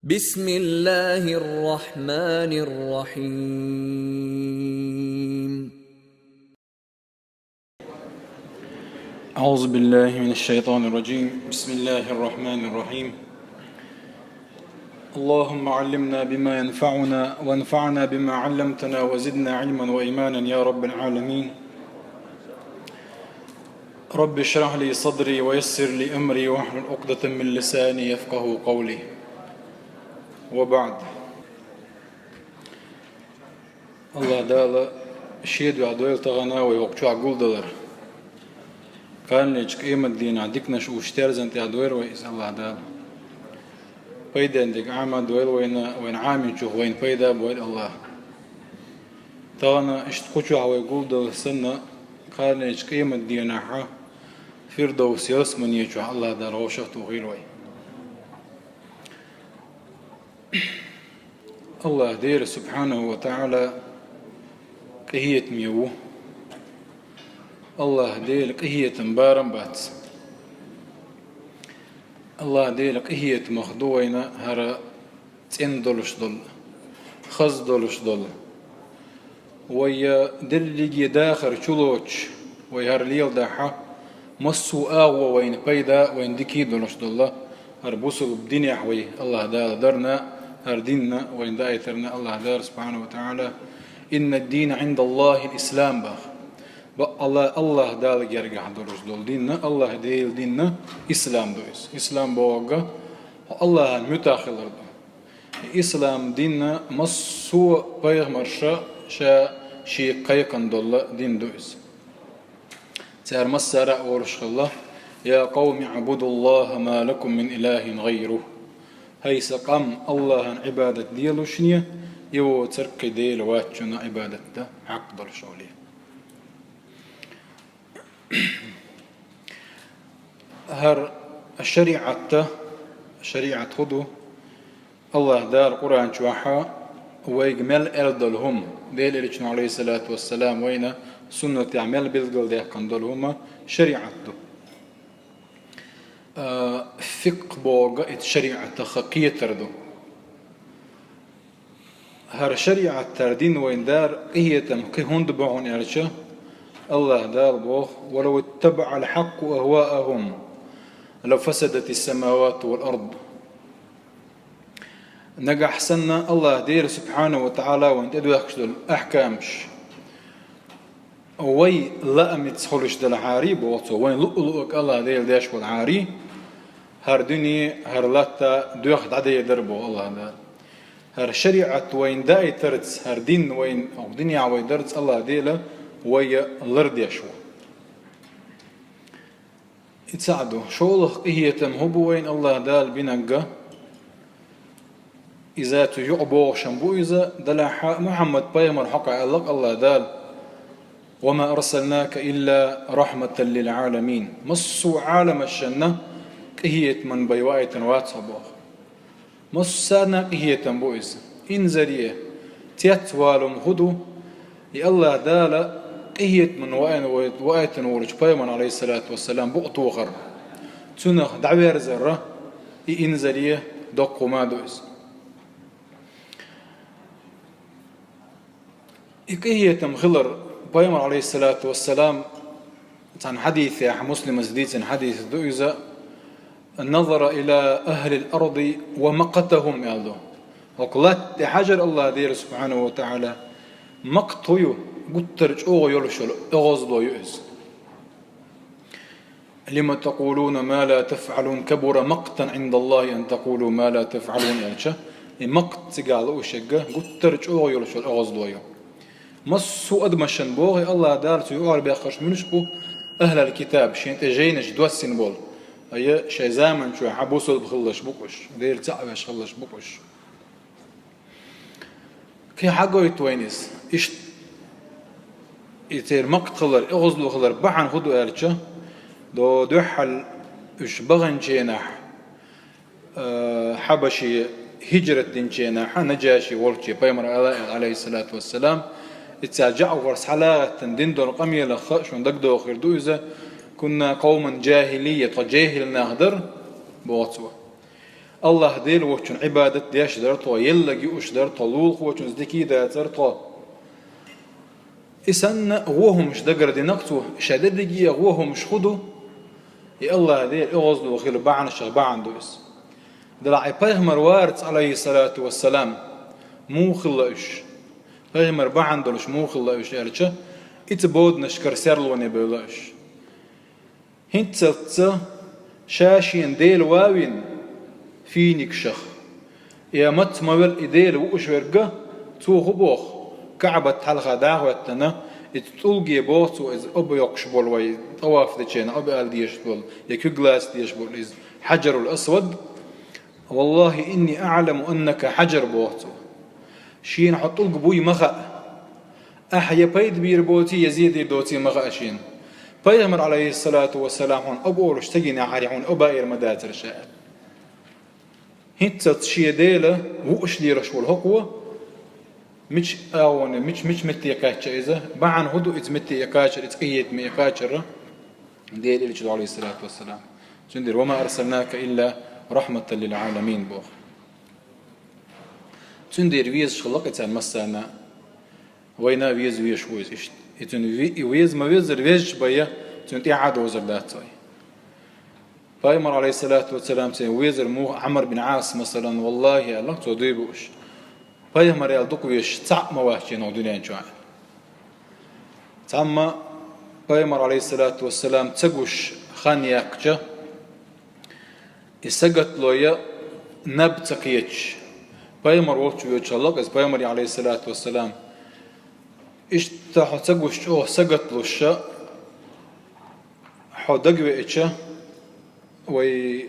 بسم الله الرحمن الرحيم. أعوذ بالله من الشيطان الرجيم. بسم الله الرحمن الرحيم. اللهم علمنا بما ينفعنا وانفعنا بما علمتنا وزدنا علما وإيمانا يا رب العالمين. رب اشرح لي صدري ويسر لي أمري واحلل عقدة من لساني يفقه قولي. وبعد. الله دالا شيد وعدويل تغنا ويوقشوا عقول دلر كان ليش قيمة دين عديكنا شو اشترزن تعدوير ويس الله دالا بيدا عندك عام دويل وين عامل شوف وين بيدا بويل الله تغنا اشتقشوا ويقول دل سنة كان ليش قيمة دين حا فردوس يسمن يجوا الله دالا وشفتوا غير وين الله دير سبحانه وتعالى قهية ميوه الله دير قهية مبارم بات الله دير قهية مخدوينا هرا تين دولش دول خز دولش دول ويا دلجي داخر شلوش ويهر ليل داحا مصو آغوة وين بيدا وين ديكي دولش دول هربوسو بدنيا حوي الله درنا هرديننا وإن دايترنا الله دار سبحانه وتعالى إن الدين عند الله الإسلام باخ الله دال جرجع دروس دول ديننا الله ديل ديننا إسلام دويس إسلام بوجا الله متأخر إسلام ديننا مصو بيغ مرشا شيء قيقن دول دين دويس تار مسارة ورش الله يا قوم اعبدوا الله ما لكم من إله غيره هاي سقام الله عبادة ديالو شنية يو ترك ديال واتشنا عبادة ده حق دل شغلي هر الشريعة خدو الله دار قرآن شوحا ويجمل أردلهم ديل إليشن عليه الصلاة والسلام وين سنة يعمل بالقل ده قندلهم شريعة دو فق بوغا شريعة خقية تردو هر شريعة تردين وين دار قهية كي هند بعون إرشا الله دار بوغ ولو اتبع الحق أهواءهم لو فسدت السماوات والأرض نجح سنة الله دير سبحانه وتعالى وين تدو يخشدل أحكامش وي لا متسخلش دل عاري بوغتو وين لؤلؤك الله دير داش والعاري هر دنيا هر لاتا دوخد عدي دربو الله دار هر شريعة وين داي ترتس هر دين وين أو دنيا وين درتس الله ديلا ويا الأرض يشوا يتساعدوا شولخ هي تمهب وين الله دال بنجا إذا تجعبو شنبو إذا دلح محمد بيمر حق الله دال وما أرسلناك إلا رحمة للعالمين مصو عالم الشنة قهية من بيواية واتصبوخ مصانا قهية بويز إنزريه تيتوالم هدو يا الله دالا قهية من وآية ورج بيمن عليه الصلاة والسلام بقطو غر تنخ دعوير زرة إنزريه دقو ما دويز قهية مخلر بيمن عليه الصلاة والسلام عن حديث يا مسلم زديد عن حديث دويزة النظر إلى أهل الأرض ومقتهم يالله وقلت حجر الله دير سبحانه وتعالى مقتيو قترج أو يلشل أغزلو يؤز لما تقولون ما لا تفعلون كبر مقتا عند الله أن تقولوا ما لا تفعلون يلشا مقت قال أوشقة قترج أو يلشل أغزلو يو مصو أدمشن بوغي الله دار تيوار بيخش منشبو أهل الكتاب شين تجينش دوسن بول هي شي زمن شو حبوسل بخلش بقش دير تعبش خلش بقش كي حقو يتوينس إيش يتير مقتلر إغزلو خلر بحن خدو أرجع دو دوحل إيش بغن جيناح حبشي هجرة دين جيناح نجاشي ولشي بيمر عليه الصلاة والسلام اتساجعوا فرس حلاغة دين دون قمية لخش وندقدو خير دو إذا كنا قوما جاهلية جاهل نهدر بواتوا الله ديل وچون عبادت ديش درتو يلقي وش درتو لول وچون زدكي درتو إسن غوهم مش دقر دي نقطو شددقي غوهم مش خدو يا الله ديل اغزلو وخيل بعن شغبعن دوس دلعي بيغمر وارد عليه الصلاة والسلام مو خلاش بيغمر بعن دولش مو خلاش يرجع اتبود نشكر سرلوني بلاش هنت شاشين ديل واوين فينك شخ يا مت مول إديل وش ورقة تو خبوخ كعبة حلقة دعوتنا تلقي بوتو إز أبو يقشبول وي طواف ديشين أبو آل ديشبول يكو جلاس ديشبول إز حجر الأسود والله إني أعلم أنك حجر بوتو شين حطول قبوي مخأ أحيا بيد بير بوتي يزيد دوتي مخأ شين بيغمر عليه الصلاة والسلام هون أبو رشتقين عاريحون أبائر مداتر شاء هنت تشي ديله وش لي رشول هقوة مش أون مش متي يكاتش إذا بعن هدو إتمتي يكاتش إتقيت مي يكاتشر ديل اللي عليه الصلاة والسلام سندر وما أرسلناك إلا رحمة للعالمين بوخ سندر ويز خلقت المسانا وينا ويز ويز إيش إتون ويز ما ويز الويز بيا تون إعادة وزرداتي فايمر عليه الصلاة والسلام تين ويزر مو عمر بن عاص مثلا والله الله توديبوش فايمر يالدوك ويش تع مواهجين ودنيا جوعان تاما فايمر عليه الصلاة والسلام تقوش خان ياكجا يسقط لويا نبتقيتش فايمر وقت ويوش الله از فايمر عليه الصلاة والسلام إيش تاحو تقوش أوه سقط لوشا حو دقوي إتشا وي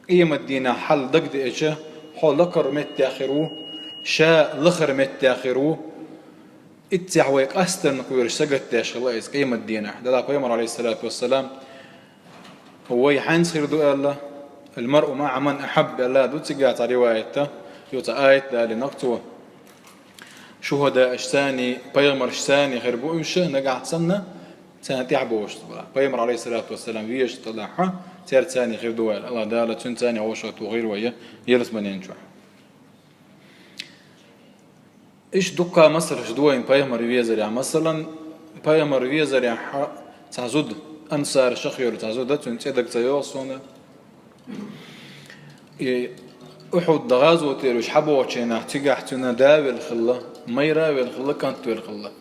قيمة دينا حل دقد إيشا حول لكر متاخرو شاء لخر متاخرو اتعويك أستن قوير سقط تاش الله إز قيمة دينا دلا قيمر عليه الصلاة والسلام هو يحانس خير دو الله المرء مع من أحب الله دو تقاط روايته يوتا آيت دا لنقطوه شهداء اشتاني قيمر اشتاني خير بو إمشا نقعد سنة تعبوش قيمر عليه الصلاة والسلام ويش طلعها تير ثاني غير دوال الله دالة تون ثاني عوشت وغير ويا يلس من ينجح إيش دقة مصر جدوين بايمر ويزر يعني مثلا بايمر ويزر يعني تعزود أنصار شخير تعزود تون تيدك تيوصون أحد دغازو تيروش حبو وشينا تيجح تنا داوي الخلا ما يراوي الخلا كانت توي الخلا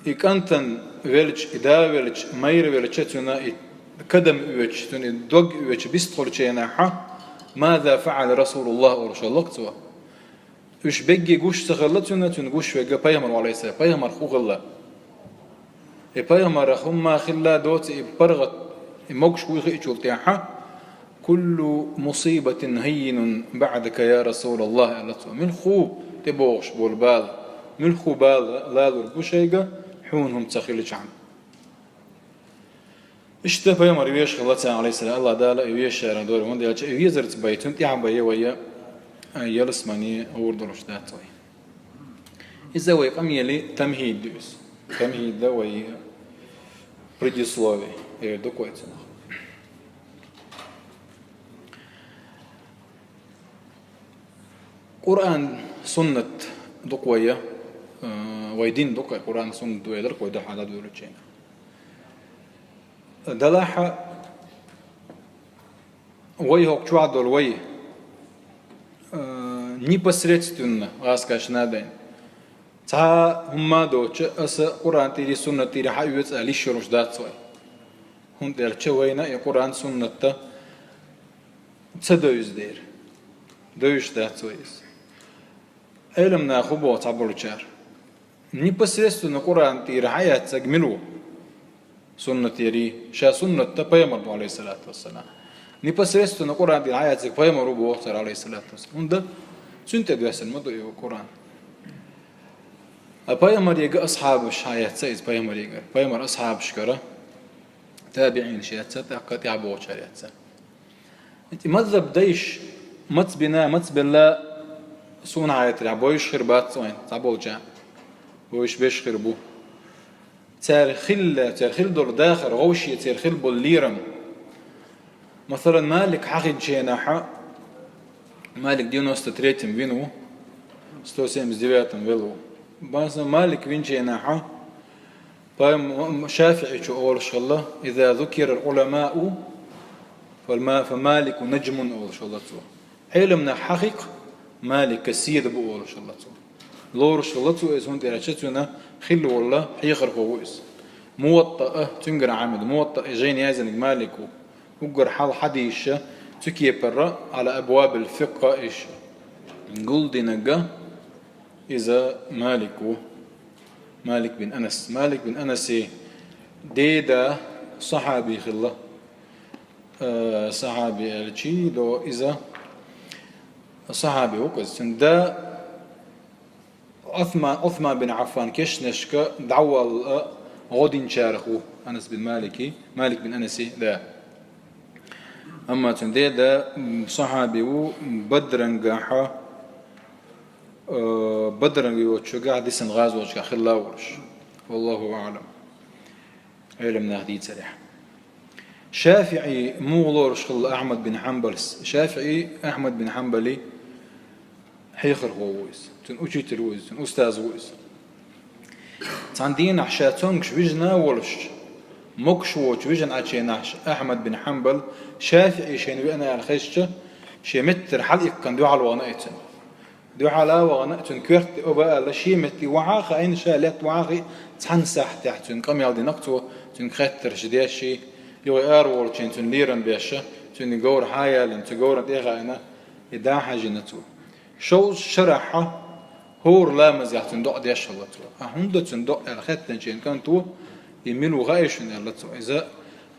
إكانتن ويلج داوي ما يراوي تنا كدم ويش توني دوغ ويش بيستخل شيناحة ماذا فعل رسول الله ورسول الله كتوا وش بيجي جوش تغلطنا تنجوش وجا بيامر عليه السلام بيامر خو غلا بيامر خما خلا دوت برغت موكش ويخ يشول تاعها كل مصيبة هين بعدك يا رسول الله من خو تبوش بالبال من خو بال لا البشيجة حونهم تخيلش عن اشتفى يوم ريش خلص عليه السلام الله دالا يويش شارع دور وندي أجا يزرت بيتون تعب بيه ويا يلس مني أورد رشدات ويا إذا ويا قم يلي تمهيد دوس تمهيد ده ويا بريدي سلوي يردو كويس قرآن سنة دقوية ويدين دقوية قرآن سنة دوية درك ويدا حدا دولة شيء دلاحة ويهوك شوادول وي непосредственно غاسكاش نادين تا هما دوتش أس قرآن تيري سنة تيري حيوت علي شروش دات سوي هم دير شوينا يقرآن سنة تا تدويز دير دويش دات سويس علمنا خبو تعبر شار непосредственно قرآن تيري حيات تجملو سنة تيري شا سنة تبيمر عليه الصلاة والسلام непосредственно قرآن تيري حيات تبيمر بو عليه الصلاة والسلام هم ده سنت دوسن مدو القرآن أبيمر يجا أصحاب الشايات سيد بيمر يجا بيمر أصحاب شكرة تابعين شيات تأكد يعبوا شريات أنت مذهب ديش مت بنا مت بالله سون عيات يعبويش خربات وين تعبوا جا ويش بيش خربو تارخيل دور داخل غوشي تارخيل بالليرم مثلا مالك حقد جناحة مالك 93 вину, 179 велу. بس مالك وينجي ناحا شافعي شو أول شغلة إذا ذكر العلماء فمالك نجم أول شغلة علمنا حقيق مالك السيد بو أول شغلة لور شغلة إذا هنت رشتنا خل والله حيخر فويس موطأ تنقر عامد موطأ جين يازن مالك وقر حال حديش تكي برا على أبواب الفقه إيش نقول دي نجا إذا مالك بن أنس ديدا صحابي خلا صحابي الشي دو إذا صحابي وكز دا عثمان بن عفان كش نشك دعوة غودين شارخو أنس بن مالك بن أنس دا أما تندي دا صحابي بدرنجاحا بدرنجي وتشجع ديسن غاز وتشجع خلا ورش والله أعلم علمنا هديت سريح شافعي مغلورش خل أحمد بن حنبل شافعي أحمد بن حنبلي حيخر هو ويس تن أجيت الويس تن أستاذ ويس تندين عشاتونكش وجنا ولش مكشوش وجن عشيناش أحمد بن حنبل شافعي شين وأنا على خشة شي متر حلقة كان دو على وانايتن دو على وانايتن كرت أبا لشي متي وعاقة أين شالات وعاقي تحنسح تحتن قام يالدي نقطو تن خطر شديشي يوي أرول تن ليرن بيشة تن جور حيال تن جور تيغا أنا إدا حاجنتو شو شرحه هور لامز يحتن دق ديش الله تو هندو تن دق الختن جين كانتو يميلوا غايشن الله تو إذا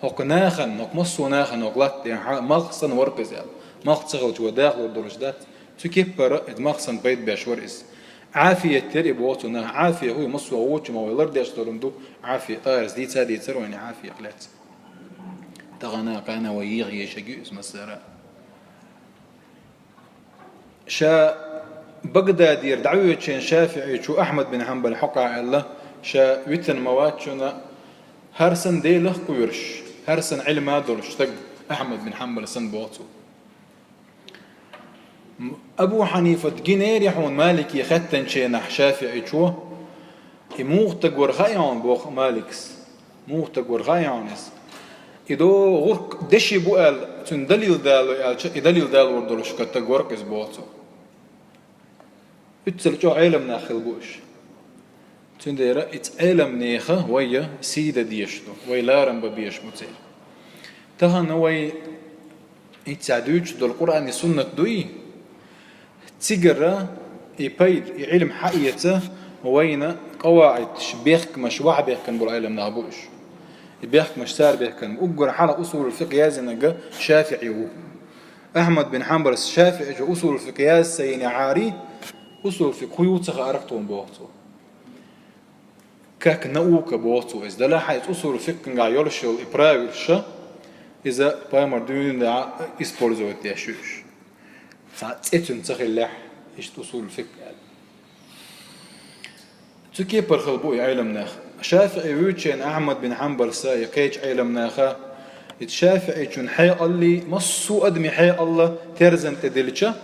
هق ناخن هق مصو ناخن هق لات يعني مغصن ورقز يعني مغصغ وتو داخل الدرجات تكبر مغصن بيت باشوريس عافية تري بوتنا عافية هو مصو ووتش ما ويلر ديش تولمدو عافية طايرز دي تادي تسر يعني عافية قلات تغنى قانا ويغي يشجيس مسارة شا بغداد يردعوه شين شافعي شو أحمد بن حنبل حقا الله شا ويتن مواتشنا هرسن دي له قويرش هرسن علم هادولش تق أحمد بن حنبل سن بوتو أبو حنيفة جنير يحون مالك يختن شينح شافعي شو موغتق ورغايان بوخ مالكس موغتق ورغايانس إدو غرق دشي بوال تن دليل دال وردولش كتق ورقز بوتو اتسل جو علم ناخل بوش تندير اتعلم نيخه ويا سيدة ديشتو ويا لارن ببيش متير تهان وي اتسعدوش دو القرآن سنة دوي تيجرة يبيد علم حقيقته وين قواعد بيحك مش واحد بيحكن بالعلم نابوش بيحك مش سار بيحكن أجر حالة أصول الفقه يازن شافعي هو أحمد بن حنبل الشافعي أصول الفقه ياز سين عاري أصول الفقه يوتخ أركتهم بوقته كاك نوك بوقته إذا لا حيث أصول الفقه قاع يرش الإبراج إذا بايمر دون دا إسبورزو تيشوش فاتتن تخلح إيش أصول الفقه تكي برخلبو علم ناخ شافعي ويتشين أحمد بن حنبل ساي كيج علم ناخا الشافعي تشون حي الله مصو أدمي حي الله ترزن تدلشة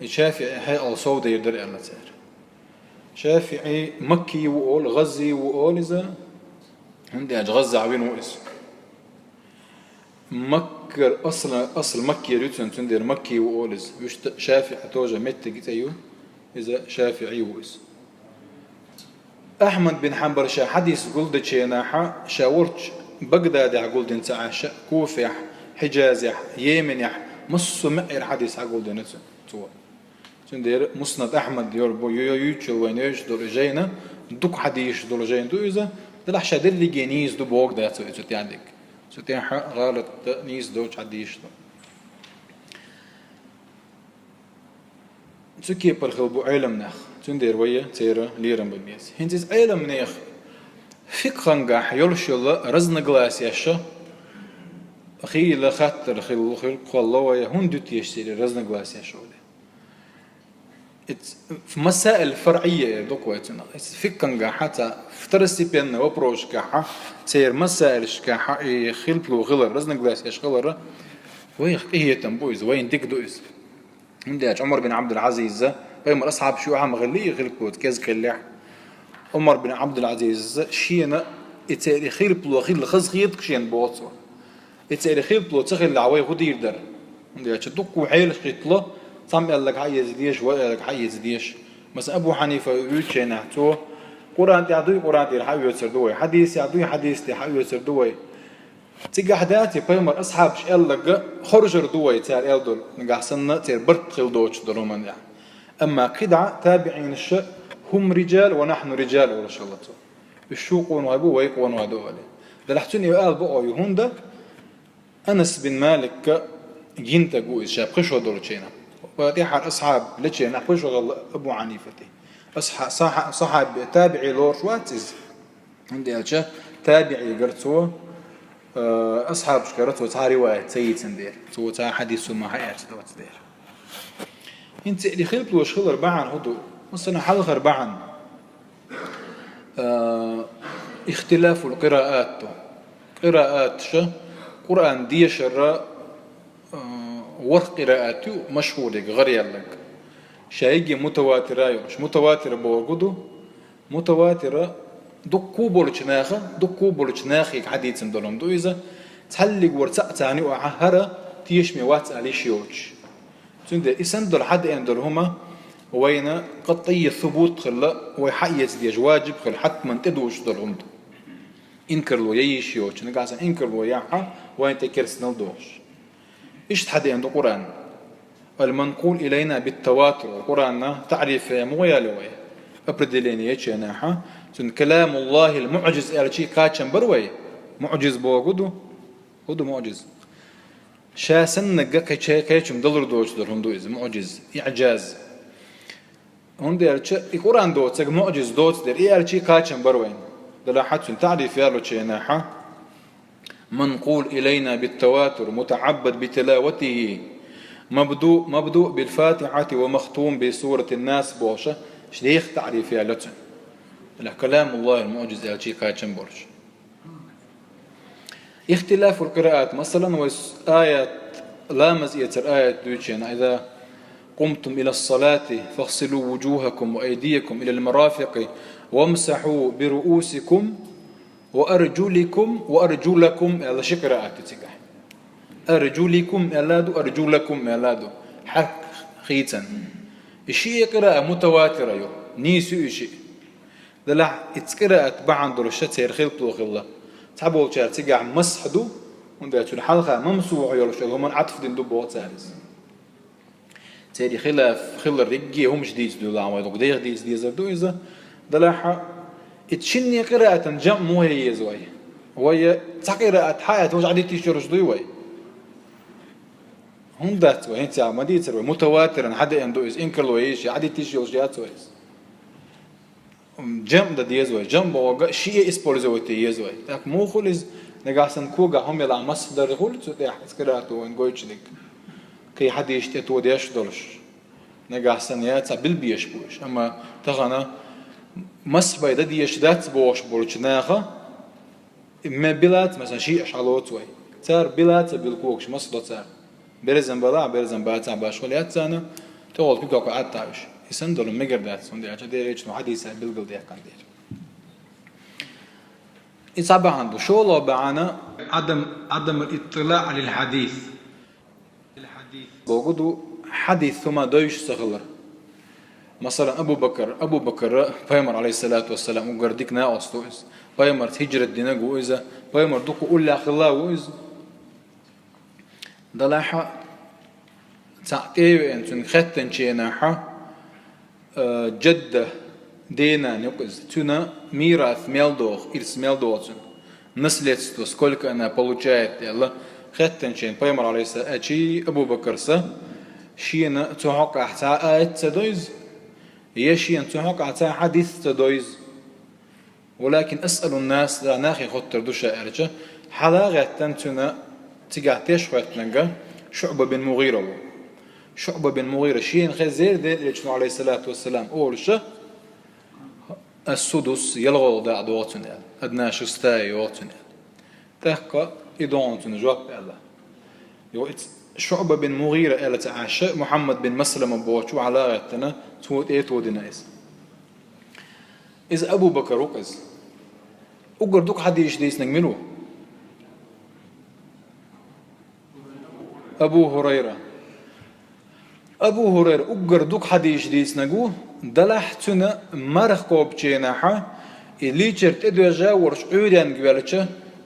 الشافعي حي الله صودا يدر الله تعالى شافعي مكي وقول غزي وقول إذا عندي غزة عوين وإس مكر أصل مكي ريتون تندير مكي وقول إذا شافعي توجه مت جتيو إذا شافعي وإس أحمد بن حنبل شا حديث قلد شيناحا شاورش بغداد قلد انت عاشا كوفة حجاز يمن مص مئر حديث قلد انت تو تندير مسند أحمد يربو يوتشل وينيش دول جينا دوك حديث دول جين دو إذا دلح شادر لي جنيز دو بوغداد تو إذا تعندك ستيحا غالط نيز دوش حديث دو تكي برخلبو علم نخ تندير ويا تيرا ليرم بالميز هنتز علم نخ فقهنجح يلشل رزن غلاس يشا أخي لخاطر خل الله ويا هندوت يشتري رزن غلاس يشا في مسائل فرعية دوكويتنا فقهنجح حتى فترسي بين وبروش كحا تير مسائل كحا خلبلو غلر رزن غلاس يش غلر وين هي تنبويز وين تكدويز عندي عمر بن عبد العزيز بيمر أصحاب شو عم غلي غلبوت كز كلح عمر بن عبد العزيز شينا اتسالي خير بلو خير الخز خيط كشين بوصو اتسالي خير بلو تخيل العوي غدير در عندي دق وحيل خيطله صام قال لك حي زديش وقال لك حي زديش مثلا أبو حنيفة يوتشينا تو قرآن تعدوي قرآن تير حيو يسردوي حديث يعدوي حديث تي حيو يسردوي تيجا حداتي بيمر أصحاب شقال لك خرج ردوي تار يلدل نجح سنة تير برت خلدوش درومان يعني أما قدعة تابعين الشيء هم رجال ونحن رجال ولا شاء الله الشوقون وابو ويقون وهدول ده لحتوني قال بقى يهوندا أنس بن مالك جنت جوز شاب خشوا دول تشينا واتيح الأصحاب لتشينا خشوا أبو عنيفتي صحاب تابعي لور شواتز عندي أشياء تابعي قرتوا أصحاب شكرتوا تاري رواية سيد سندير سو تا حديث ما حياة دوت سندير انت اللي خلت له شغل أربعة هدو مثلا حلقة أربعة اختلاف القراءات قراءات شو قرآن ديشر ورق قراءاتي مشهورة غير لك شايجي متواترة مش متواترة بوجوده متواترة دكوا بولشناخي حديث دولهم دو إذا تحلق ورتق تاني وعهرة تيشمي وات عليه شيوش تند إسند دول حد إن دول هما وين قطعي الثبوت خلا ويحيز ديج واجب خل حتما تدوش دولهم دو إنكر له يي شيوش نقاسا إنكر له ياها وين تكرسنال دوش إيش حد عنده قرآن المنقول إلينا بالتواتر القرآن تعريف مويا لوي أبردلين يجي ناحا سن كلام الله المعجز أرشي كاتشن بروي معجز بوجوده هدو معجز شاسن نجا كاتشم دلر دوش در هندو إز معجز إعجاز هندي أرشي القرآن دوت سج معجز دوت در أرشي كاتشن بروي دلا حتى تعريف يالو شي ناحا منقول إلينا بالتواتر متعبد بتلاوته مبدوء بالفاتحة ومختوم بسورة الناس بوشة شديخ تعريف يا لتن كلام الله المعجز يالشي كاتشن برش اختلاف القراءات مثلا آية لامز يتر آية دوتشين إذا قمتم إلى الصلاة فاغسلوا وجوهكم وأيديكم إلى المرافق وامسحوا برؤوسكم وأرجلكم على شقراءات تتقح أرجلكم أرجلكم حق خيتا الشيء قراءة متواترة يو نيسو شيء دلع اتقراءة بعن درشة سير خلطو خلا تحبوا تشار تقع مسحدو وندى الحلقة ممسوح يرشد هم عطف دين دبوات سالس تيري خلاف الرجي هم جديد دو لعوة دقدير ديز دو إذا دلع اتشني قراءة جمع مو هي زوي وهي قراءة حياة وش عدي تشرش دوي هم ذات وين تاع ما دي تروي متواترا حدا عنده إز إنكر لو إيش عدي تشرش جات ويس جمع ده ديزوي جمع بوجا شيء إسبول زوي تيزوي تاك مو خلص نجاسن كوجا هم يلا مصدر خلص ده قراءة وين قويش لك كي حد يشتت وديش دولش نجاسن يا تاع بالبيش بوش أما تغنى مصبي ده ديش ذات بوش بولش ناخا ما بلات مثلا شيء شالوت وي تار بلات بالكوكش مصدر تار برزن بلا برزن باتا باش وليات سنة تقول كوكا قعدت تعيش يسندلوا مقردات سندي عشان دير إيش محدث بالقل ده كان دير إصابة عنده شو الله بعنا عدم الاطلاع على الحديث بوجوده حديث ثم دويش سغلر مثلا أبو بكر بيمر عليه الصلاة والسلام وقردك ناقص تويز بيمر هجرة دينا جويزة بيمر دوكو أولى خلا جويز دلاحة تعقيب أنتن ختن شيء ناحة جدة دينا نقص تنا ميراث ميلدوخ إرث ميلدوخ наследство сколько она получает يلا ختن شيء بيمر عليه الصلاة شيء أبو بكر شيء تحقق حتى آيات تدويز يشي أن تحقق حتى حديث تدويز ولكن أسأل الناس لا ناخي خطر دوشة أرجع حلاغة تنتنا تقع تشوت لنجا شعبة بن مغيرة شيء خزير ذي عليه الصلاة والسلام أول شيء السدس يلغو دا دواتنا أدنى شستاي واتنا تحقق إدونتنا جواب الله يو شعبة بن مغيرة قالت عائشة محمد بن مسلم بوشو على غتنا توت إيه تودنا إذا أبو بكر وقز أقردوك حديش ديس نجملو أبو هريرة أقردوك حديش ديس نجو دلحتنا مرخ كوبتشيناها اللي شرت إدو جاورش عودان قبلتش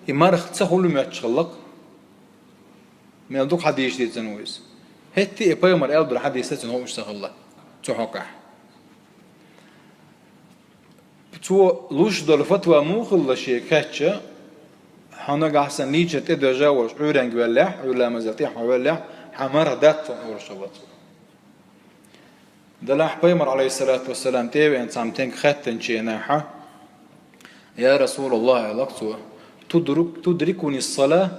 مرخ تسخلو ما تشخلق من دوك حديش ديس نويس هتي إبايمر ألدر حديش ديس نهو مش تخلق تحقق تو لوش دل فتوى مو خلا شيء كاتشة حنا قاعسن ليش تقدر جاورش عورن قبلح ولا مزلتي حوالح حمر دات ورشلت دلح بيمر عليه الصلاة والسلام تبي أن سامتين ختن شيء ناحة يا رسول الله لقطه تدركني الصلاة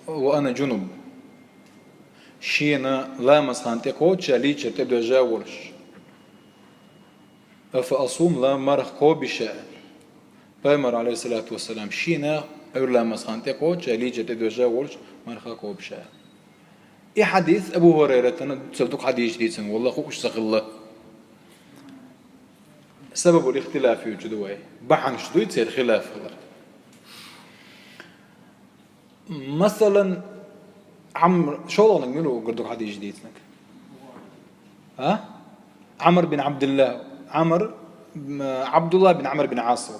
وأنا جنب شينا لا مسخانتي كوتش ليش تقدر جاورش فأصوم لا مرخ كوبشة بيمر عليه الصلاة والسلام شينا أولا مسخان تقول شاليجة تدوجا ورش مرخ كوبشة إيه حديث أبو هريرة أنا تصدق حديث جديد والله خوش سخلة سبب الاختلاف يوجدوه بحن شدوي تصير خلاف مثلا عمر شو الله نقوله قردوك حديث جديد ها عمر بن عبد الله عبد الله بن عمرو بن عاص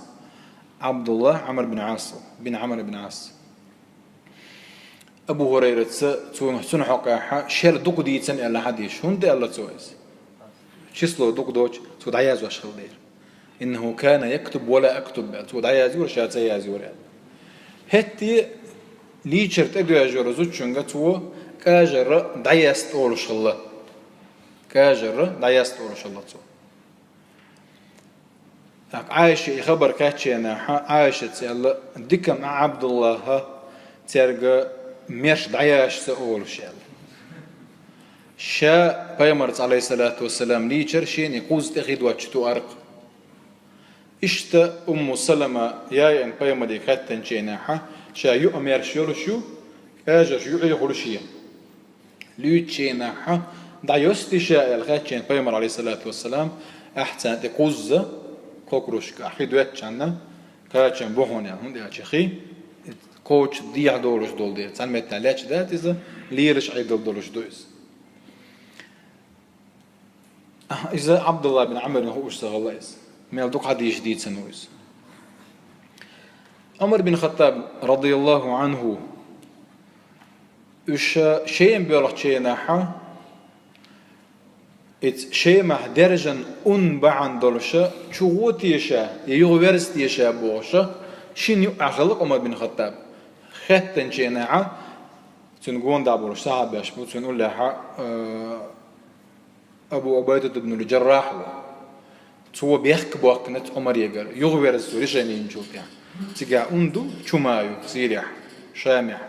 عبد الله عمرو بن عاص بن عمرو بن عاص أبو هريرة سون حقا شر دوك دي تسن إلا حديث هون ده الله تسويس شسلو دوك دوش سود عياز واشخل دير إنه كان يكتب ولا أكتب سود عيازي ولا شات عيازي ولا هتي ليشر تدو يجور زوج شنقة تو كاجر دعيست أول شلا كاجر دعيست أول شلا تو عايشة خبر كاتشي أنا عايشة تسأل دكم عبد الله ترجع مش دعياش سأول شيء شا بيمرت عليه الصلاة والسلام ليشر شين يقوز تأخذ وجهتو أرق إشت سلمة يا إن بيمر يكتن شيناها شا يؤمر شيلشو أجر يخلشيا ليشيناها دعيوست شاء الخاتشين بيمر عليه الصلاة والسلام أحسن تقوز كوكروشك أحد وجهنا كاتشن بوهنا هندي أشخي كوتش ديع دولش دول دي تسمى التلاش ده إذا ليرش عيد دولش دويس إذا عبد الله بن عمرو هو اشتغل إيش ما يلدوك حد جديد سنويس عمر بن الخطاب رضي الله عنه إيش شيء بيرح شيء ناحا إت شيء مع درجة بعن دولشة شو تيشة يغورس تيشة بوشة شنو أخلق عمر بن الخطاب ختن شيء ناحا تنقون دابورش صعب يشبه تنقول لها أبو عبيدة بن الجراح هو بيحكي بوقتنا عمر يقر يغورس ورشاني نشوف يعني تيجا أندو شمايو سيريح شامح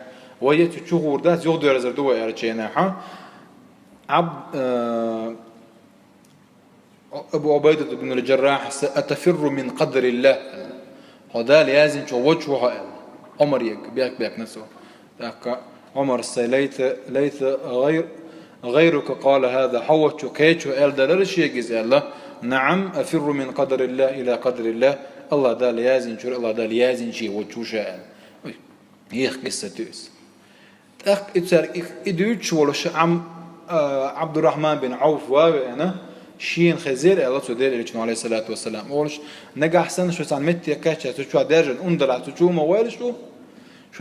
وهي تشوفور ده يقدر يزردوا يرجعنا عبد أبو عبيدة بن الجراح أتفر من قدر الله هذا لازم شو وجهه عمر بيك نفسه عمر ليت غيرك قال هذا حوت كيتش دلرش يجز الله نعم أفر من قدر الله إلى قدر الله الله ده لازم شو الله ده لازم شيء وجوشه هي قصة تيس إدوش ولا عم عبد الرحمن بن عوف وأنا شين خزير الله تدير إلى عليه الصلاة والسلام أولش نجح سنة شو سان متى كاتش تشوف درجة أندلع تشوف موال شو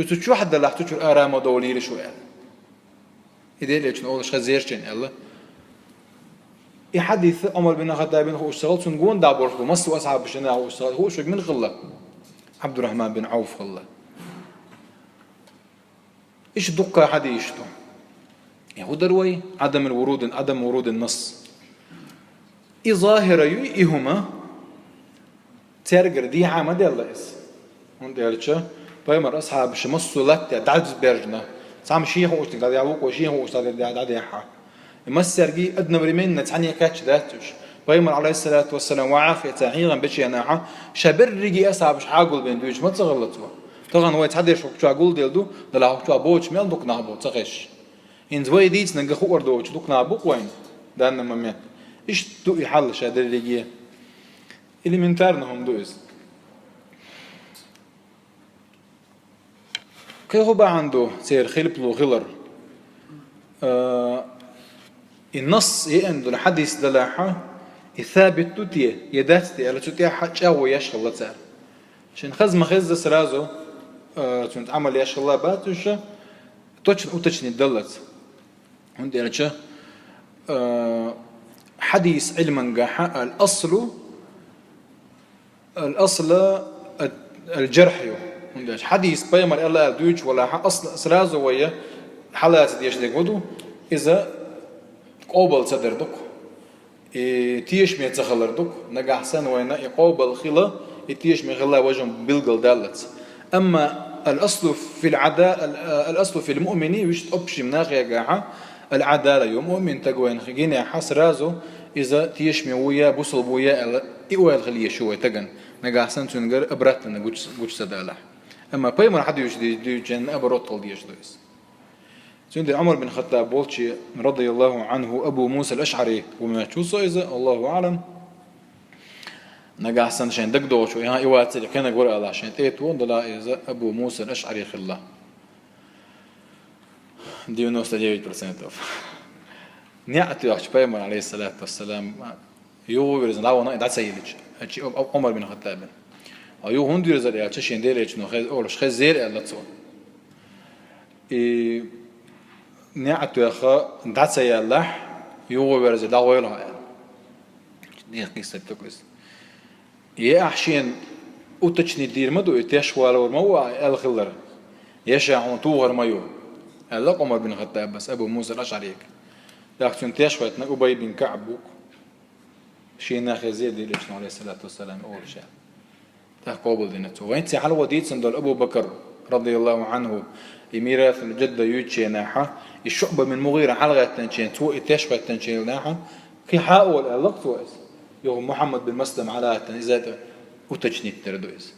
تشوف حد دلع تشوف أرام دولير شو قال يدير إلى أولش خزير شين الله يحدث عمر بن الخطاب هو اشتغل سنقون دابور مص وأصحاب بشنا هو اشتغل هو شو من خلا عبد الرحمن بن عوف خلا إيش دقة حديثته يعني هو دروي عدم ورود النص ظاهرة يهما ترجر دي عمد الله إس هون ديالش بيمر أصحاب شمس لات دعز بيرجنا سام شيء هو اشتغل يعوق وشيء هو اشتغل دعيحة مسرجي أدنى بريمين نتعني كاتش ذاتش بيمر عليه الصلاة والسلام وعافية تعيرا بشي ناحة شبر رجي أصحاب شحاقل بين دوج ما تغلطوا طبعا هو يتحدى شو أقول ديلدو دلعو شو أبوش ميل دوك نعبو تخش إن زوي ديتس نجح خور دوش دوك نعبو وين ده أنا مميت إيش دو يحل شادر اللي اللي من تارنهم دوز كي هو بقى عنده سير خلب له غلر النص يندل حديث دلاحة الثابت توتيه يداتي على توتيه حاجة ويشغل الله تعالى عشان خزم خز سرازو تنت عمل يشغل الله باتوشة توتشني الدلت عندي على حديث علما جاحة الأصل الجرح يو حديث بيمر الله دوج ولا أصل سرازو ويا حالات ديش ديكودو إذا قابل صدردك تيش ميت خلردك نجح سنة وين يقابل خلا تيش من خلا وجه بلغل دالت أما الأصل في الأصل في المؤمنين وش أبشي مناخ جاحة العدالة يوم مؤمن تجوين خجينا حس رازو إذا تيش ويا بوصل ويا إيوال خليه شوي تجن نجح سنة تنجر أبرتنا جوش سدالة أما بيمر حد يجدي جن أبرط ديش دويس سيدنا عمر بن الخطاب بولشي رضي الله عنه أبو موسى الأشعري وما تشوصه إذا الله أعلم نجح سنة شين دقدوش ويا إيوات اللي كان يقول الله عشان تيتون ضلا إذا أبو موسى الأشعري خلا ديو نوست 9% نيعتي وقت بيمر عليه الصلاة والسلام يو بيرزن لاونا إدعى سيدش عمر بن الخطاب أيو هندير زريعة تشين ديريش نو خيز أولش خيز زير ألا تصون نيعتو يا خا دعت سيالح يو بيرز لا ويلها يعني دي قصة تقص يا أحشين وتشني دير مدو يتيش ولا ورموا الخلر يشاعون توهر مايو هلا عمر بن الخطاب بس أبو موسى الأشعري لكن تيش وقتنا أبي بن كعب شينا خزير دي ليش عليه الصلاة والسلام أول شيء تقابل دينته وين تحل وديت سندل أبو بكر رضي الله عنه يميراث الجدة يوتشي ناحة الشعبة من مغيرة حلقة تنشين تو تشبه تنشين ناحة كي حاول اللقط وإس يوم محمد بن مسلم على تنزات وتجنيد تردويس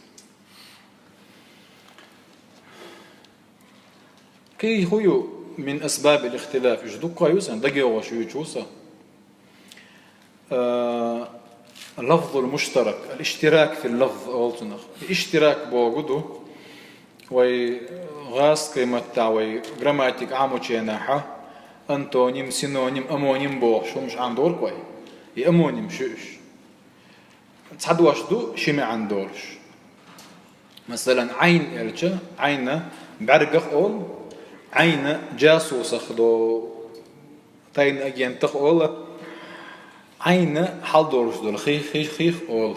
كي هو من أسباب الاختلاف يجدوك يوسن دقيقة وشو يجوسه اللفظ المشترك الاشتراك في اللفظ أولتنا الاشتراك بوجوده وغاس كلمة تعوي جراماتيك عاموشي ناحة أنتونيم سينونيم أمونيم بوش شو مش عندور كوي يأمونيم شوش تصدواش دو شي ما عندورش مثلا عين إلشة عين بعرق أول عين جاسوس أخدو تاين أجين تخول عين حضورش دول خيخ أول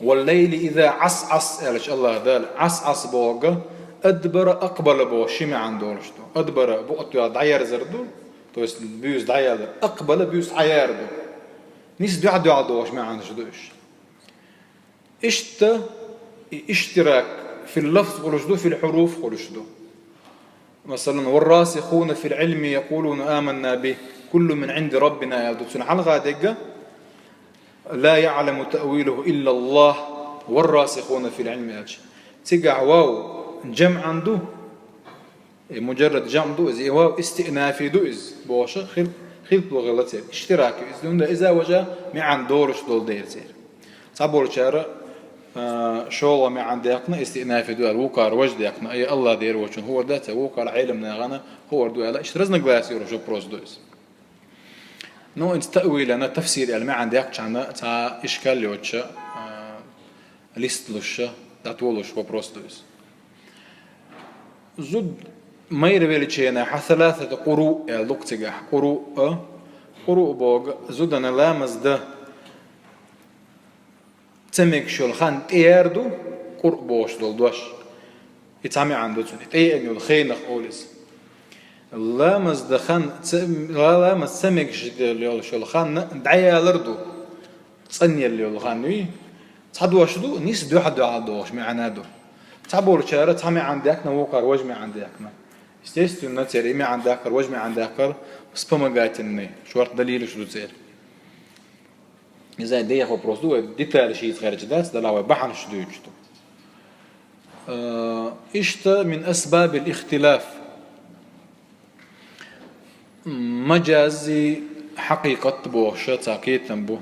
والليل إذا عصعص إلش الله دال عصعص بوغا أدبر أقبل بو شيما عندورش دو أدبر بوقتو دعير زردو تويس بيوس دعير أقبل بيوس عيار دو نيس دو عدوش ما عندش دوش اشتراك في اللفظ قلشدو في الحروف قلشدو مثلا والراسخون في العلم يقولون آمنا به كل من عند ربنا يالدوتون على غادقة لا يعلم تأويله إلا الله والراسخون في العلم يالش تقع واو جمع عنده مجرد جمع دو إذا واو استئنافي دو إذ بوشة خلط وغلط اشتراكي إذا وجه معن دورش دول دير زير صابور شارع شغله ما عندي يقنا استئناف دوال وقار وجد يقنا أي الله دير وشون هو ده وقار علمنا غنا هو دوال اشترزنا جلاسي وشو بروس دوس نو انت تأويل أنا تفسير ما عندي يقش عنا تا إشكال لوتش ليست لوش تطولش وبروس دوس زود ما يربي لشينا ثلاثة قروء لقتجح قروء بوج زود أنا لامز ده تمك شلخان تيردو قرب بوش دول دوش يتعمي عنده تون تيجي الخينخ أوليس لا مزدخان لا مزسمك شلخان دعيا لردو تصني اللي الخان وي تصدوش دو نيس دو حد عالدوش معنا دو تعبور شارة تعمي عندك نوقر وجمي عندك استيستو نتير إمي عندك وجمي عندك سبما قاتني شورت دليل شو تصير إذا دي أخو بروسدو ديتال شيء خارج داس دلاوي بحن شدو يجتو إشت من أسباب الاختلاف مجازي حقيقة بو شتاكيت بو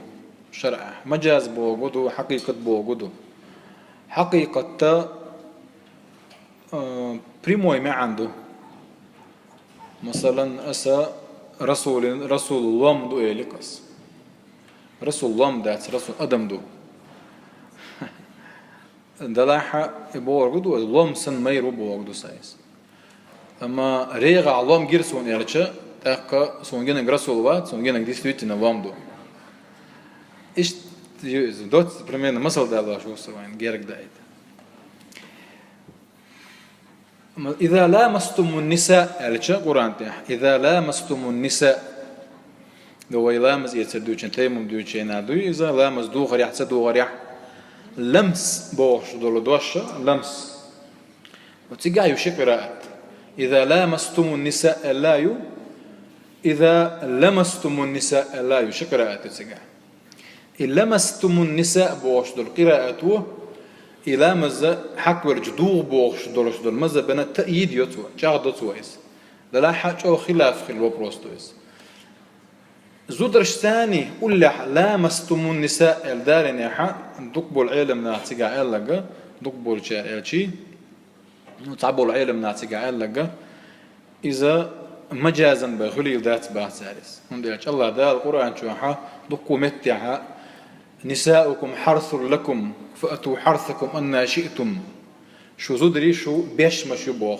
شرع مجاز بو قدو حقيقة بو قدو حقيقة بريموي ما عنده مثلا أسا رسول الله مدو إليكس رسول الله مدات رسول أدم دو دلاحة بو قدو الله مسن ميرو بو قدو سايس أما ريغا الله جيرسون يرچه تاقا سونجينك رسول وات سونجينك действительно الله مدو إيش دوت примерно مثل ده الله شو سوين غيرك دايت إذا لامستم النساء الشيء قرآن تاح إذا لامستم النساء لو يلامس يتسدوش تيمم دوش ينادو إذا لامس دو غريح تسدو غريح لمس بوش دولو دوش لمس وتيجا يشي قراءات إذا لامستم النساء لا يو إذا لمستم النساء لا يو شي قراءات تيجا إن لمستم النساء بوش دول قراءته إلى مزة حكور جدوغ بوغش دولش دول مزة بنا تأييد يتوى جاغدو تويس لا حاجة أو خلاف خلو بروستويس زودرش ثاني أولح لامستم النساء الدارين يحا دقبو العلم ناتيقا إلغا دقبو الشي تعبو العلم ناتيقا إلغا إذا مجازا بخلي ذات باه سارس الله دا القرآن شوحا دقو متعا نساؤكم حرث لكم فأتوا حرثكم أن شئتم شو زدري شو بيش مش يبوغ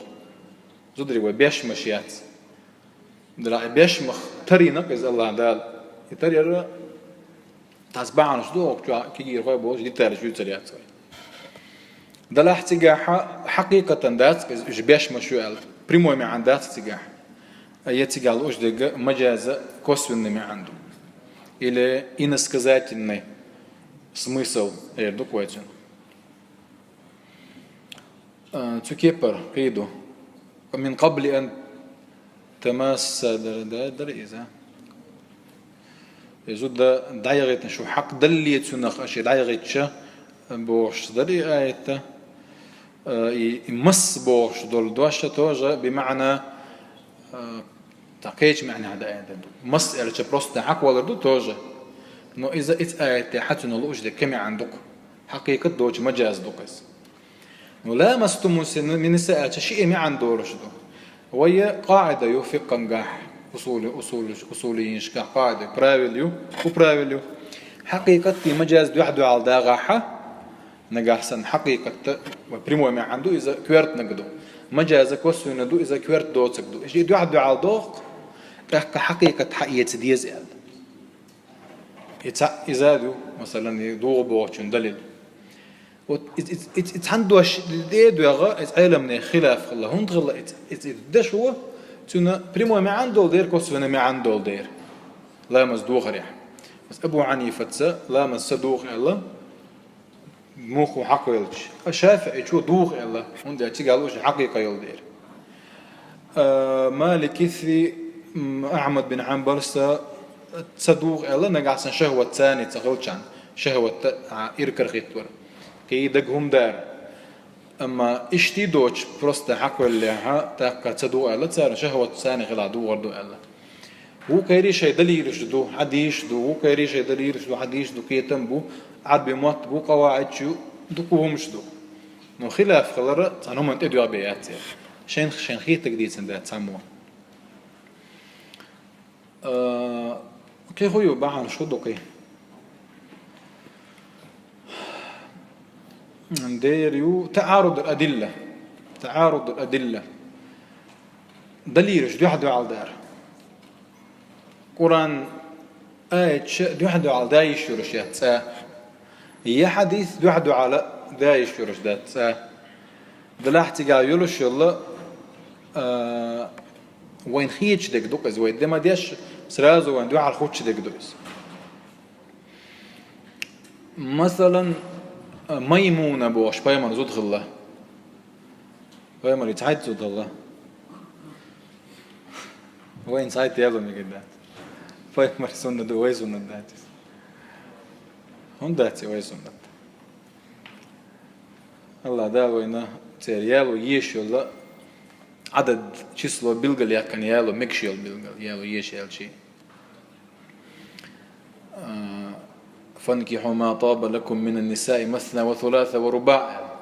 زدري وبيش مشيات دلع بيش مخ تري نقز الله دال يتري را تسبعنا شدوق كي يرغب بوش دي تاري شو تريات دلع احتجاح حقيقة دات إيش بيش مش يال بريمو ما عندات احتجاح أي تجال إيش دق مجازة كوسون ما عنده إلى إن сказать إنه смысл докладен. تكبر قيدو من قبل أن تماس دريزة يزود دايغت شو حق دلية سنخ أشي دايغت شا بوش دري آية يمس بوش دول دوشة توجه بمعنى تقيش معنى هذا آية مس إلى شبروس دعك ولا دو توجه إنه إذا آية حتى نلوش ده كم عندك حقيقة دوج مجاز دوكس ولا مستم من الساعة شيء ما عنده رشده وهي قاعدة يوفق نجاح أصوليين شكا قاعدة برايفليو وبرايفليو حقيقة مجاز دوحدو على داغاحة نجاح سن حقيقة وبريمو ما عنده إذا كويرت نقدو مجاز كوسو ندو إذا كويرت دوتك دو إيش دوحدو على دوق حقيقة حقيقة ديز إزادو مثلا يدوغ بوشن دليل اتحندوش ديدو يغا اتعلم من خلاف الله هند غلا اتدش هو تنا بريمو ما عنده دير كوسونا ما عنده دير لا مصدوق ريح بس ابو عنيفة لا مصدوق الله موخو حق يلش الشافعي شو دوغ الله هند تيقالوش حقيقة يلدير مالك ثي أحمد بن حنبل تصدوق الله نقعسن شهوة ثاني تغلشان شهوة إركر خيطور كي دقهم دار أما إشتي دوش برست حكوا اللي ها تاكا تصدوق الله تصار شهوة ثاني غلا دو وردو الله هو كيري شيء دليل يشدو حديش دو هو كيري شيء دليل يشدو حديش دو كيتم بو عاد بموت بو قواعد شو دقوهم شدو نو خلاف خلرة تانهم أنت دو أبيات شين خيتك دي سندات سامو كي هو بعن شو دقي نديريو تعارض الأدلة دليل شو يحدو على دار قرآن آية دو يحدو على دايش يرشيات هي حديث دو يحدو على دايش يرشيات دلاحتي قال يلوش الله وين خيتش دك دوكز وين دما ديش سرازو وين دو على خوتش دك دوكز مثلا ميمونة بوش بايمر زود الله بايمر يتعيد زود الله وين سايت يلا ميقدات بايمر سنة دو وين سنة داتي هون داتي وين سنة الله دا وين تير يالو يشيل عدد число بيلقل يكن يالو مكشيل بيلقل يالو يشيل شيء فانكحوا ما طاب لكم من النساء مثنى وثلاث ورباع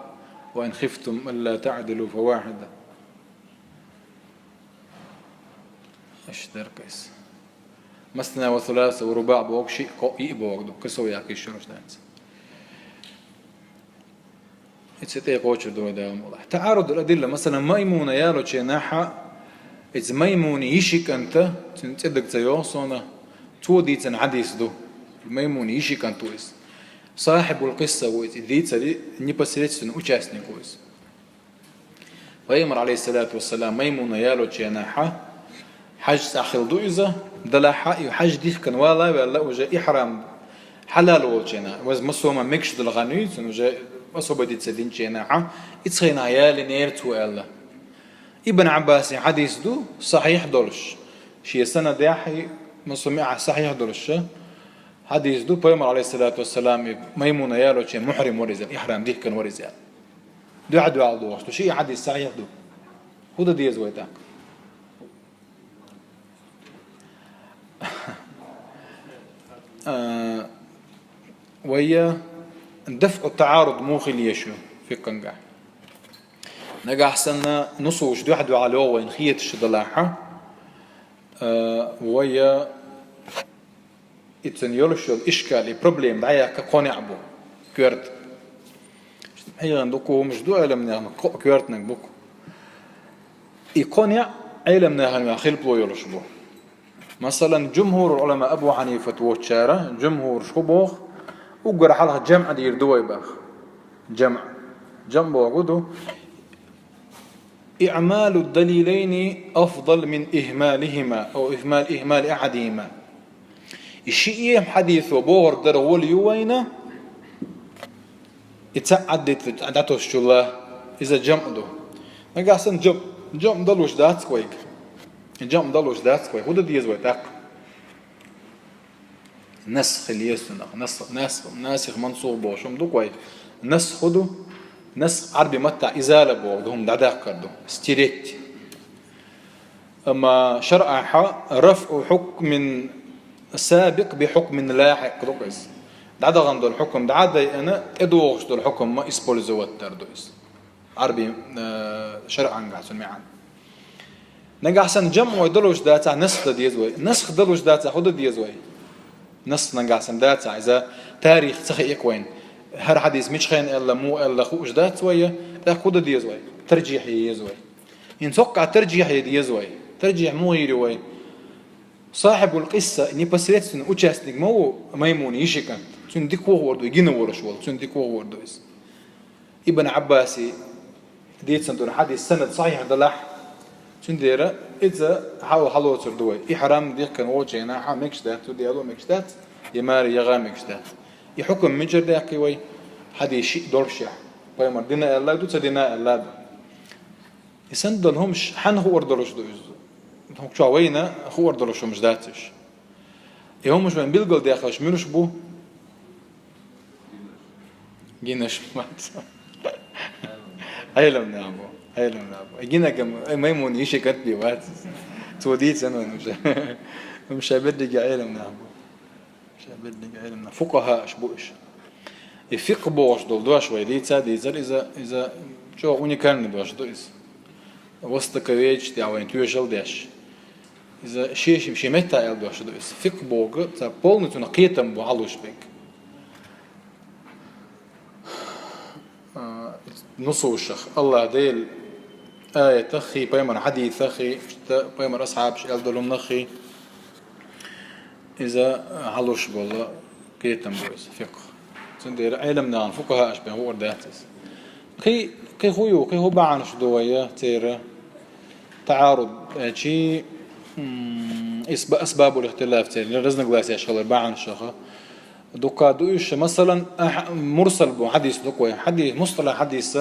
وإن خفتم ألا تعدلوا فواحدة إيش دركيس مثنى وثلاث ورباع بوق شيء قوي بوق دو كسو يا كيش شروش دانس إتسيتي قوتش دو داوم والله تعارض الأدلة مثلا ميمونة يالو تشيناحا إذا ميمونة يشيك أنت تنتدق تيوصونا تودي تنعديس دو ميمونة يشيك أنت ويس صاحب القصة ويس ذي تري نبصرت نوجاسني كويس ويمر عليه الصلاة والسلام ميمونة يالو تشيناحا حج ساخل دو إذا دلحا يحج ديف كان ولا وجا إحرام حلال والجنا وز مسوما مكش دلغانيت وجا أصوب دي تسدين جنا يتخين عيال نيرتو الله ابن عباس حديث دو صحيح دولش شي سنة داحي مسمع صحيح دولش حديث دو بيمر عليه الصلاة والسلام ميمونة يالو شي محرم ورزال إحرام ديف كان ورزال دو عدو على دوش شي حديث صحيح دو هو دي زويتاك وهي دفع التعارض موخي ليشو في قنقع نقع سنة نصوش دو حدو على وين خية الشدلاحة وهي اتن يولشو الإشكالي بروبليم دعيا كقونع بو كورت هي عندكو مش دو علمنا كورت نقبوكو يقونع علمنا هنو خلبو يولشو مثلا جمهور العلماء أبو حنيفة وتشارة جمهور شبوخ وقرأ حالها جمع دير دوي باخ جمع وعقوده إعمال الدليلين أفضل من إهمالهما أو إهمال أحدهما الشيء حديث وبور درول يوينا يتعدد عدته الشله إذا جمع ده ما قاسن جمع ضلوش دات كويك الجمع ضلوش دات كويك هو ده ديزوي تاك نسخ اليسنا ناسخ منصوب وشم دو كويك نسخ خدو نسخ عربي متى إزالة بوضهم دعاك كردو ستيريت أما شرع رفع حكم سابق بحكم لاحق رقص دعدا غندو الحكم دعدا أنا أدوغش دو الحكم ما إسبولزوات تردويس عربي شرعا قاعد سمعان نجا حسن جمع ويدلوش داتا نسخ ديزوي نسخ دلوش داتا خد ديزوي نسخ نجا حسن داتا إذا تاريخ سخي إكوين هر حديث مش خين إلا مو إلا خوش دات شوية لا خد ديزوي ترجيح يزوي ينتوقع ترجيح يزوي ترجيح مو يروي صاحب القصة إني بسرت إن أجاسنك ما يمون يشكن تون ديكوه وردو يجينا ورش وال تون ديكوه وردو إس ابن عباسي ديت سنتون حديث سند صحيح دلح تون ديرة إذا حلو تردوي إحرام ديك كان وجهنا حمكش ده تو ديالو مكش ده يماري يغامكش ده يحكم مجر ده قوي حديث شيء دورشة بيمر دينا الله دو تدينا الله يسندن همش حن هو وردلوش دو هم شوينا هو وردلوش مش داتش يهم مش من بيلقل داخلش منوش بو جيناش مات هيلم نابو جينا كم ما يمون يشي كتبي وات توديت أنا مش هبدي عيلم نابو مش هبدي عيلم نابو فقهاء شبوش الفقه بوش دول دوش ويليتا ديزل إذا شو أوني كان دوش دويس وسط كويج تعوين تويشل داش إذا شيء متى دوش دويس فقه بوج تبولن تنقيتم بعلوش بيك نصوشخ الله ديل آية تخي بيمر حديث تخي بيمر أصحاب شيل دولهم نخي إذا علوش بالله كيتم بويس فقه سندير علمنا عن فقهاء أشبه هو داتس كي هو بعن شدوية تيرا تعارض شيء أسباب الاختلاف تيرا لازم نقول يا شغل بعن شخة دوكا دويش مثلا مرسل بو حديث دوكوي حديث مصطلح حديث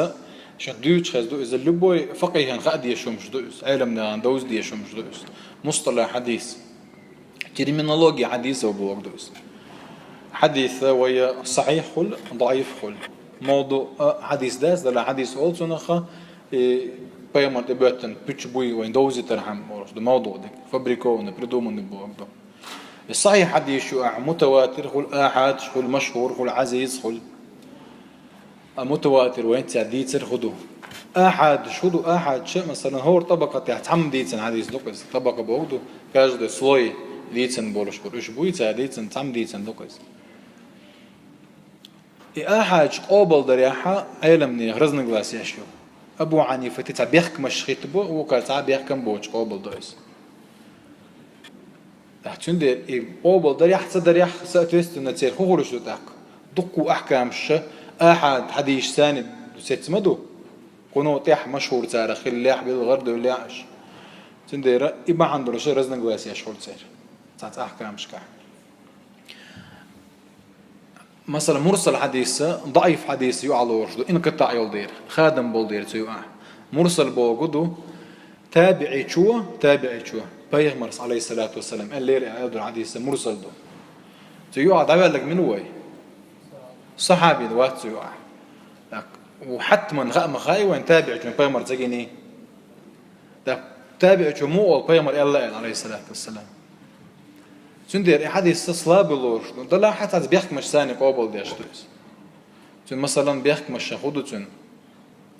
شدوش خز دو إذا لبوي فقيه خد يشومش دوس علمنا عن دوز دي يشومش دوس مصطلح حديث ترمينولوجيا حديث وبوق دوس حديث ويا صحيح خل ضعيف خل موضوع حديث داس دل حديث أول سنخة بيامر تبعتن بيتش بوي وين دوزي ترحم ورش ده موضوع ده فابريكون بريدومن بوغدو الصحيح حديث شو متواتر خل آحاد خل مشهور خل عزيز خل متواتر وين تعديتر خدو آحاد شهدو آحاد شيء مثلا هو طبقة تحت حم ديتن حديث لوكس طبقة بوغدو كاجد سلوي ديتن بولش بولش بوي تعديتن تام ديتن لوكس آحاد قابل دريحة علمني غرزن غلاس يشيو أبو عنيفة تتبيخك مشخيت بو وكالتع بيخكم بوش قابل دايس أحتون دير قابل دريح صدريح سأتوست نتير خورش دتاك دقوا أحكام شة أحد حديش ثاني ست مدو قنو تيح مشهور تاريخ الليح بالغرد والليعش تندير إبا عنده رشي رزن قواس يشهور تسير تاعت أحكام شكاح مثلا مرسل حديث ضعيف حديث يعلى ورشدو إن قطع يولدير خادم بولدير تيوقع مرسل بوجودو تابعي شو بيغمر عليه الصلاة والسلام قال لي هذا الحديث مرسل دو تيوقع دعوة لك من وين صحابي دوات تيوقع وحتما غا مخاي وين تابع جو بيغمر تجيني ده تابع جو مو بيغمر الله عليه الصلاة والسلام تندير حديث صلاب اللورش ده لا حتى بيحكي مش ثاني قابل ديش دوس تن مثلا بيحكي مش خدو تن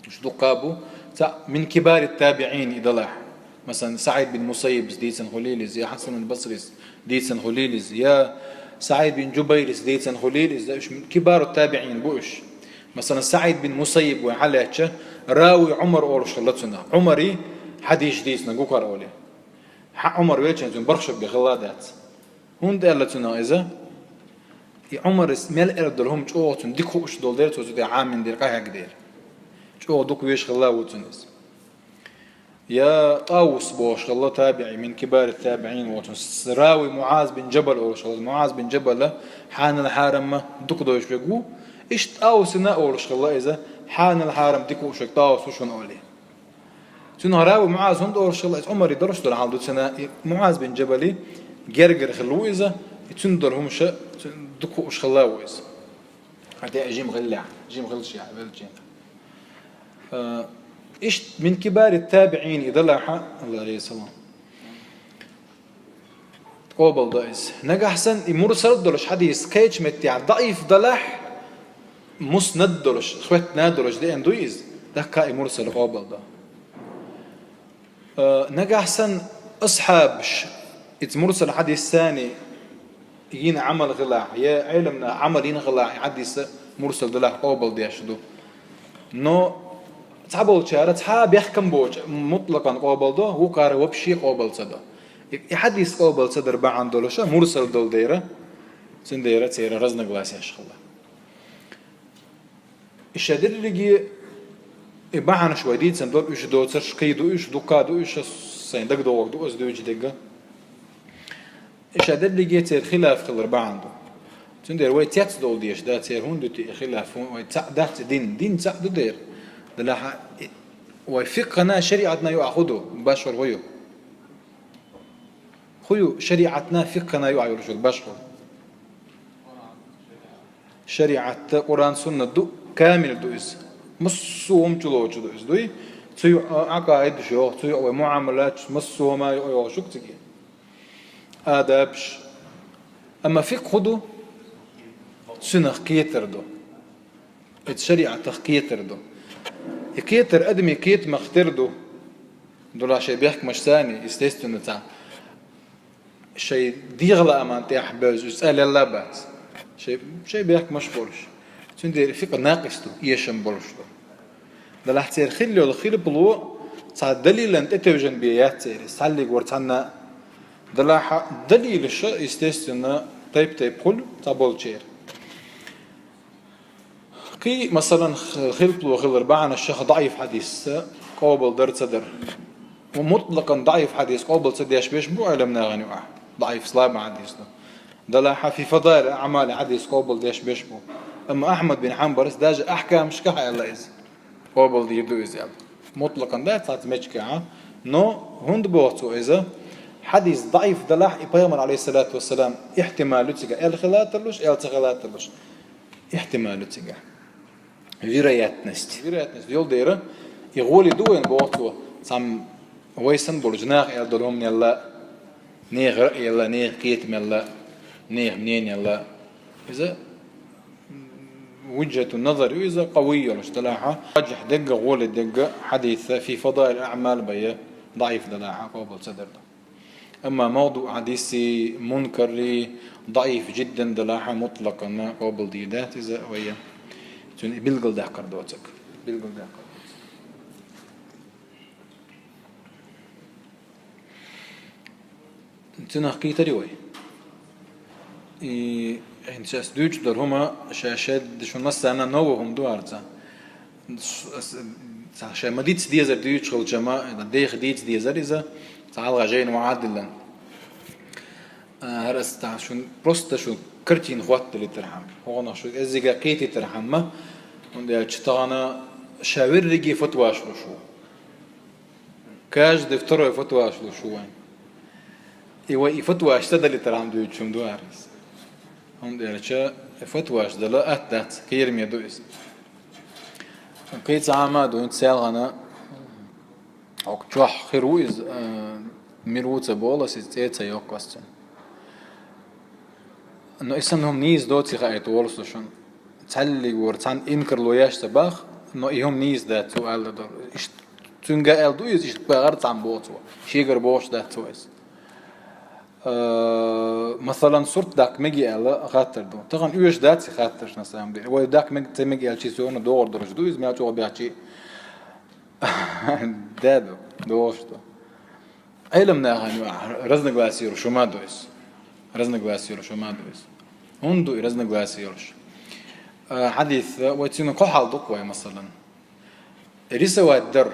مش دقابو من كبار التابعين إدلاح مثلا سعيد بن مسيب ديتن خليلز يا حسن البصري ديتن خليلز يا سعيد بن جبير ديتن خليلز ده من كبار التابعين بوش مثلا سعيد بن مسيب وحلاتش راوي عمر أورش خلتنا عمري حديث ديتنا جوكر أولي عمر ويلشن زين برخشب بخلادات هون دلتنا إذا عمر اسمال أردلهم جواتن ديكوش دولار توزد عامين دير قاعد دير جو دوك ويش خلا وتنس يا طاووس بوش خلا تابعي من كبار التابعين وتنس راوي معاذ بن جبل أورش معاذ بن جبل حان الحارم دوك دوش بيجو إيش طاووس نا أورش خلا إذا حان الحارم ديكوش طاووس وشون أولي تنو راوي معاذ هند أورش خلا عمر يدرس دل عالدو سنة معاذ بن جبلي جرجر خلو إذا تندر هم شا دكوش خلا وإذا هذا جيم غلع جيم غلش يعني بلجين إيش من كبار التابعين إذا لاح الله عليه السلام قابل دايس نجح حسن مرسل دلش حديث كيش متيع ضعيف دلح مسند دلش خوات نادلش ده اندويز ده كاي مرسل قابل ده نجح حسن أصحابش مرسل حديث ثاني يجينا عمل غلاع يا علمنا عمل ينا غلاع حديث مرسل دلح قابل ديشدو نو تعبول شارع تعب يحكم بوج مطلقا قابل ده هو كاره وبشي قابل صدا يحدث قابل صدر بعن دولشة مرسل دول ديرة سنديرة تيرة رزنا قلاسي أشخلا الشادر اللي جي بعن شوي ديت سندول إيش دوتش قيدو إيش دوكادو إيش سين دق دوق دو أز دوج دقة الشادر اللي جي تير خلاف خلر بعن دو سندير وين تياتس دول ديش ده تير هون دوتي خلاف وين ده دين دو دير دلها وفقنا شريعتنا يأخذه بشر غيو خيو شريعتنا فقنا يأخذه بشر شريعة قرآن سنة دو كامل دوز مصوم جلوج دوز دوي تيو عقائد شو تيو معاملات مصوما يو شو كتير آدابش أما فقه دو سنة كيتر دو الشريعة كيتر دو يكيتر أدم يكيت مختردو دولا شيء بيحكي مش ثاني يستيستو نتاع شيء ديغلا أمان تيحباز يسأل الله بعد شيء بيحكي مش بولش تندير فيك ناقصتو يشم بولشتو دولا حتير خلي ولا خير بلو صار دليل أنت توجن بيات تير سالي قرتنا دولا دليل الشيء يستيستو طيب كل تابول شير كي مثلا خلط وخلر بعنا الشيخ ضعيف حديث قابل در صدر ومطلقا ضعيف حديث قابل صديش بيش بو علمنا غني واحد ضعيف صلاب حديث ده لا في فضائل اعمال حديث قابل ديش بيش بو اما احمد بن حنبل داج احكام شكا الله از قابل دي يدو از مطلقا ده صارت مشكعه نو هند بوتو اذا حديث ضعيف دلاح ابراهيم عليه الصلاه والسلام احتمال تجا الخلاتلوش التخلاتلوش احتمال تجا فيريات نست يول ديره يغولي دوين بوتو سام ويسن برجناق يلدلهم يلا نيغ يلا نيغ كيت يلا نيغ منين يلا إذا وجهة النظر إذا قوية الاصطلاحة رجح دقة غول الدقة حديث في فضائل الأعمال بيه ضعيف دلاحة قبل صدر. أما موضوع حديثي منكر ضعيف جدا دلاحة مطلقا قبل ديدات إذا وهي بلغل ده قردوتك بلغل ده تنحكي تريوي إن شاس دوش در هما شاشد شو نص أنا نوهم دوارتا شا مديت ديزر دوش خل جماعة ديخ ديت ديزر إذا تعال غجين وعادلا هرس تاع شو بروست شو كرتين خوات اللي ترحم هو شو إزجا كيتي ترحم ما وندي أشتغنا شاور رجي فتواش شو كاج دفتروا فتواش شو وين إيوه فتواش تدلي ترحم دوش شو دوارس هم ديرتشا فتواش دلا أتات كيرم يدوس كيت عامة دون سالغنا أو كجوح خيرويز ميروت بولا سيتة يوقستن إنه إسمهم نيز دوتي خايت ورسوشن تعلي ورتان إنكر لوياش تباخ إنه إيهم نيز ذات سؤال دور إيش تنجا ألدويز إيش بغرت عن بوتوا شيء قربوش ذات سويس مثلا صرت داك مجي على خاطر دو طبعا ايش داتي خاطر نسام دي هو داك مجي على شيء سوون دور درج دوز ما تو بيحكي دادو دوشتو علمنا هاني رزنا غاسير شو ما دويس رزنا غاسير شو ما دويس هندو رزنا غاسير حديث وتين قحال دقوي مثلا ريسوا الدر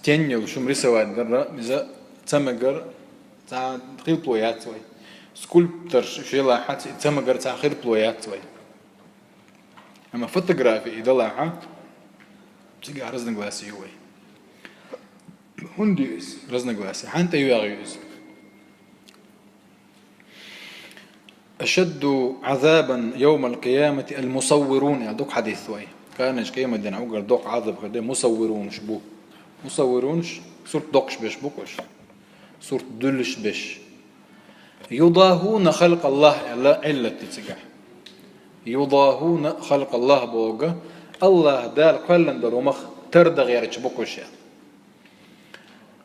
تنيو شو ريسوا الدر اذا تمجر تاع خير بلويات وي سكولبتر شي لاحت تمجر تاع خير بلويات وي اما فوتوغرافي اذا لاحت تيجي رزنا غاسي وي هنديس رزنا غاسي حتى يواغيس أشد عذابا يوم القيامة المصورون يعني دوك حديث وي كانش قيمة دين عوقر دوك عذاب غدا مصورون شبو مصورونش صورت دوكش بش بوكش صورت دلش بش يضاهون خلق الله إلا تتسجح يضاهون خلق الله بوغا الله دال قلن درومخ ترد غير بوكش يعني.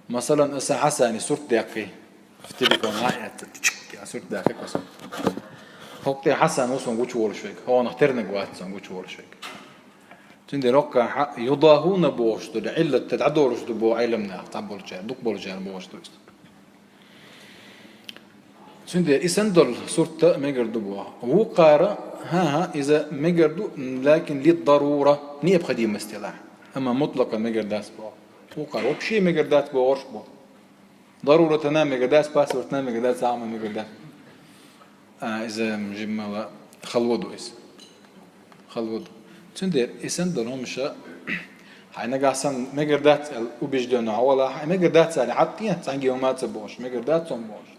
مثلا اسا حساني صورت داقي فتلكون هاي صورت داقي قصة هوقتي حسن وصون قوش ورشوك هو نخترنك واتسون قوش ورشوك تندي ركع يضاهون بوشتو لعلة تتعدورش دبو علمنا تعبول جار دوك بول جار بوشتو تندي إسندل صورة ميجر دبوها وقارة ها إذا ميجر دو لكن للضرورة نيب قديم استلاح أما مطلقا ميجر داس بو وقارة وبشي ميجر داس بو ورش بو ضرورة تنام ميجر داس باس ورتنام ميجر داس عام ميجر داس إذا مجمع خلودو إس خلودو تندير إسندل همشة حين قاسن ميجر دات وبيجدون عولا ميجر دات على عطية تانجي وما تبوش ميجر دات ومبوش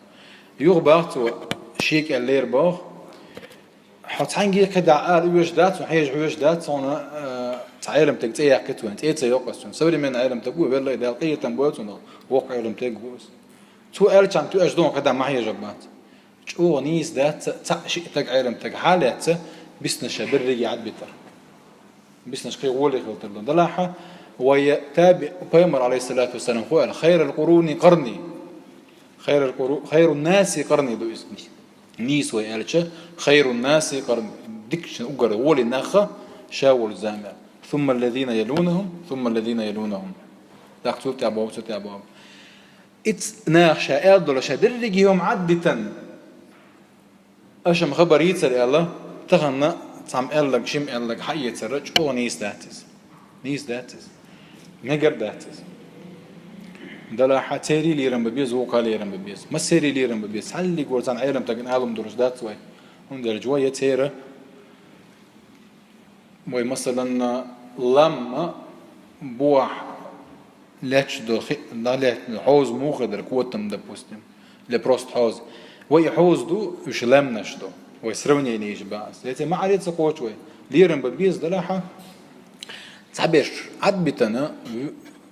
يغبط شيك اللير باغ حط حنجي كدا قال ويش دات وحيج ويش دات صونا تعلم تقطيع كتوين تيتا يوقسون سوري من علم تقوي بالله إذا لقيه تنبوتون وقع علم تقوس تو أرجع تو أجدون كدا ما هي جبات شو نيس دات شيء تق علم تق حالات بسنا شبر يعد بتر بسنا شقي ولي خلطر دلاحة ويتابع بيمر عليه الصلاة والسلام قال خير القرون قرني خير الناس قرني دو اسمي نيس ويالش خير الناس قرني ديكش أجر ولي ناخة شاول زامع ثم الذين يلونهم دكتور تعبوا إت ناخ شاء دول شادرج يوم عدة أشم خبر يتسر الله تغنى تعم قالك شم قالك حي يتسرج هو نيس داتس نجر داتس دلا حتيري ليرم ببيز وقال ليرم ببيز ما سيري ليرم ببيز حل يقول عن عالم تجن عالم درج دات وي هم درجوا يتيرة وي مثلا لما بوح لاتش دو دالت حوز مو خدر قوتم دبوستم لبروست حوز وي حوز دو وش لمنش دو وي سروني نيج باس ليتي ما عليت سقوت وي ليرم ببيز دلاحة تعبير عد بتنا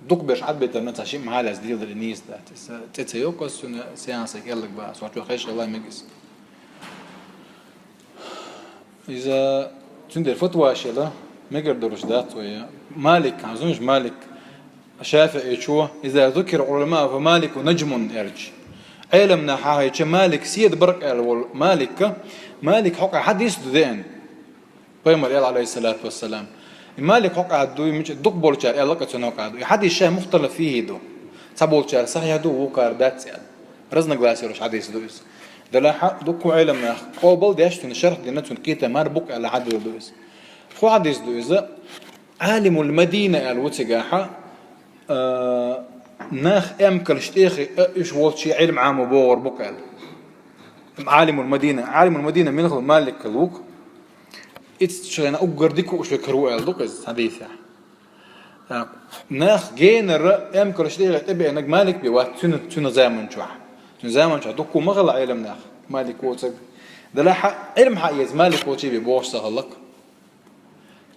دوك عد بتنا تعشي محل از ديل النيس ده تتيوكس سيانس يقلق بقى صوت خيش الله مجلس إذا تندر فتوى شلا ما يقدروش ذات ويا مالك عزوج مالك شافعي شو إذا ذكر علماء فمالك نجم يرج علمنا حاجة مالك سيد برك مالك حق حديث ذين بيمر عليه الصلاة والسلام مالك حق عدو مش دق بولشار الله كتنو قعدو حديث شيء مختلف فيه دو تبولشار صحيح دو وكار دات سيد رزنا قلاسي روش حديث دويس دلاحة دكو علمنا قابل ديش شرح دينتون كيتا مار بوك على حد دويس خو حديث دويس عالم المدينة الوتجاحة ناخ أمكل شتيخي إيش والشي علم عام بور بقال عالم المدينة من خل مالك لوك إتشينا أقدر ديكو إيش بكروه لوكز حديث ناخ جينر أمكل شتيخي تبي إنك مالك بيوات تون زمن شو دكو مغلى علم ناخ مالك وتج دلاحة علم حقيقة مالك وتجي ببوش سهلك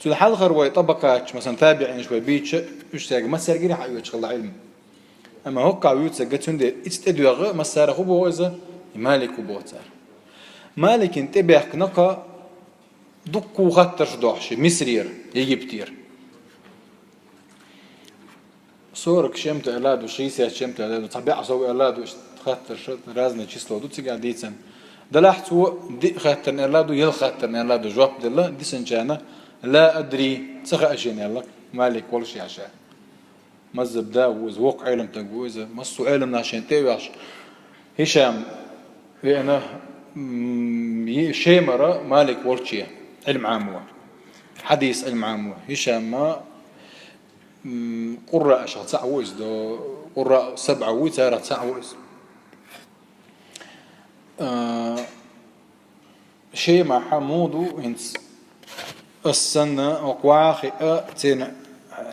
تقول حال خروي طبقات مثلا تابعين شوي بيتش إيش تاج ما سرقني حقيقة شغل علم أما هو قاويت سجت هندي استدوا ما صار هو بوزة مالك وبوتر مالك انتبه كنقا دكو خطر دوحش مصرير يجيبتير صورك شمت أولاد وشيسة شمت أولاد طبيعة سوي أولاد وش خطر شو رازنا تشيسلو دو تيجي عديتن دلحت هو دي خطر أولاد ويل خطر أولاد وجواب دلا دي سنجانا لا أدري سخاء شيء يلا مالك ولا شيء عشان مذهب ده وزوق علم تجوزه مصو علم عشان تبعش هشام لأنه شيمرة مالك ولا شيء علم عامه حديث علم عامه هشام ما قراء شخص عويز ده قراء 7 ويتارة عويز شيء مع حمودو هنس السنة وقواخي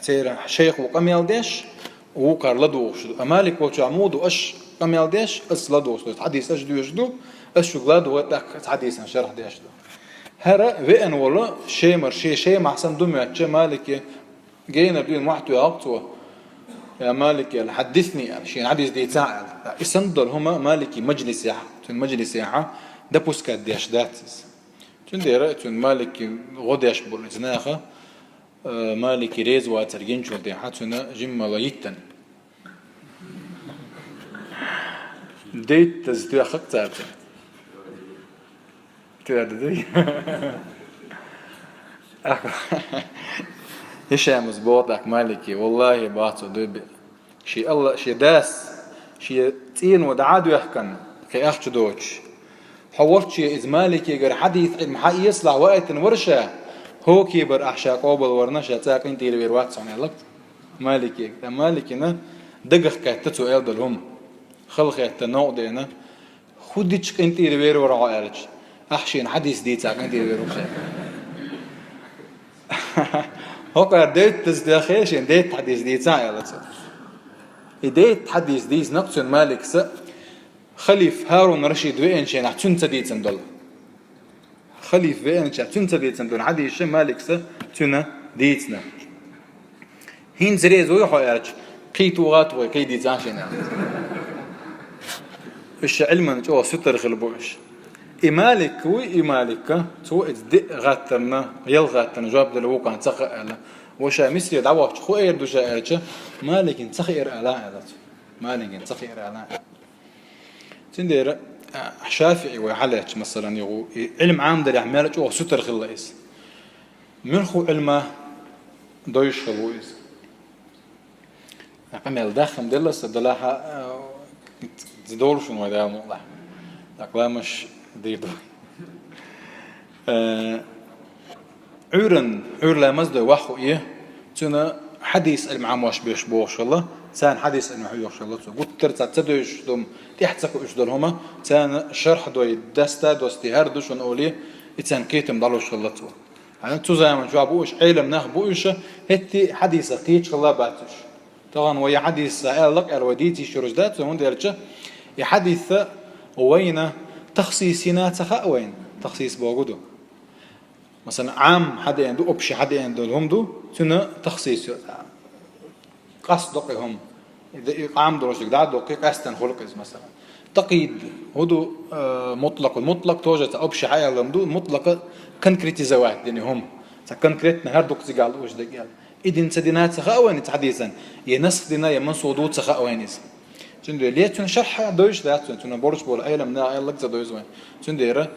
تير شيخ وقميل ديش وكار لدوش أمالك وش عمود وأش قميل ديش أس لدوش حديث أجدو يجدو أش شغلاد وتك حديث عن شرح ديش دو هرا وين ولا شيء مع سن دمية شيء مالك جينا بدين واحد يعقتوا يا مالك حدثني يعني شيء حديث دي تعال يسندل هما مالكي مجلس ياحة ده بوسكات ديش داتس تندي رأيت مالك غداش بالإزناخة مالك ريز واترجين شو دي حتى جملة يتن ديت تزتي أخذت تادي هشام مزبوطك مالكي والله باطو دوب شي الله شي داس شي تين ودعادو يحكن كي أخش دوتش حورت شي إز مالكي غير حديث المحقي يصلع وقت ورشة هو كيبر أحشاء قابل ورنشة تاك انتي اللي بيروات صعني لك مالكي دقخ كاتتو أيضا هم خلق التنوع دينا خدتش انتي اللي بيرو رعايرج أحشين حديث دي تاك انتي اللي بيرو شيء هو قال ديت تزدخيشين ديت حديث دي تاك ديت حديث ديز نقصن مالك خليف هارون رشيد وين شين حتون تديت سندل خليف وين شين حتون تديت سندل عادي الشيء مالك تنا ديتنا هين زريز ويحو يرج قيتو غاتو كي ديت عشان إيش علما جو ستر خلبوش إمالك وإمالك تو إد غاتنا يلغاتنا جواب دلوك عن تخ على وشا مصري دعوة خو يردو شاعرش مالك تخير على مالك تخير على تندير شافعي وحلش مثلا يقول علم عام ده يعمل جو ستر خلاص من خو علمه دويش خلويس عمل داخل دلس دلاها تدور شنو هذا الموضوع لا مش ديدو عور لا مزد واخو ايه تنا حديث المعام واش بيش بوش الله سان حديث انه يوش الله قلت ترتا تدوش دوم تحتسكو ايش دول هما سان شرح دوي دستا دوستي هردوش ونقولي اتسان كيتم ضلوش الله تو يعني تو زي ما جابوش علم ناخبوش هتي حديثه تيج الله باتش طبعا ويا حديث قال لك الوديتي شرجدات ومن درجه يحدث وين تخصيصنا تخا وين تخصيص بوجوده مثلا عام حدا عنده أبشي حدا عنده هم دو تنا تخصيص قصد هم إذا عام دروش ده دقيق أستن خلق مثلا تقييد هدو مطلق المطلق توجد أبشي حيا لمدو مطلق كنكريتي زواج يعني هم كنكريت نهار دوك زقال وش دقال إذن سدينات سخاوين حديثا ينسخ دينا يمن صودوت سخاوينيس تندي ليه تون شرح دوش ذات تون بورش بول أيلم نا أيلك زدويز وين تنديره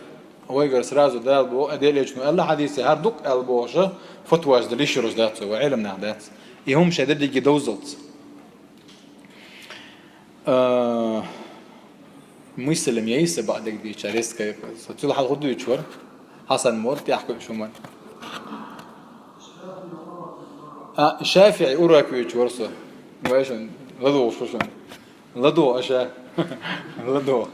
هو يقرأ سرازو دال بو أديل يجنو الله حديث هار دوك البوشة فتواش دليشروز ذات وعلم نا ذات يهم شدد يجي دوزلت مسلم يعيس بعدك دي شاريس كيف ستقول حال خدوا يشور حسن مورت يحكي شو من شافعي أوراك يشور صح وإيش لدو شو شو لدو أشا لدو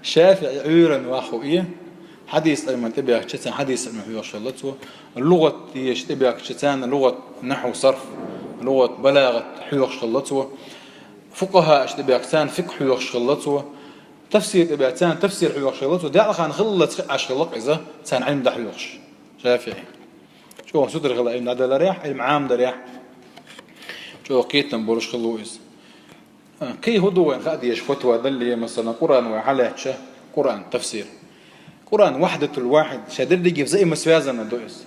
شافعي عيرا وأخوية حديث أيمن تبيك شتان حديث المحيو شلته اللغة هي تبيك شتان لغة نحو صرف لغة بلاغة حيوخ شلته فقهاء اشتباك تان فقه حيوخ شلته تفسير تبيك تان تفسير حيوخ شلته ده خان خلت عشلق إذا تان علم ده حيوخش شافعي شو سدر خلا علم ده ريح علم عام ده ريح شو قيت نبولش خلويز كي هدو وين خاديش فتوى ذلي مثلا قرآن وحلاتش قرآن تفسير قرآن وحدة الواحد شدد يجي زي مسوازنا دويس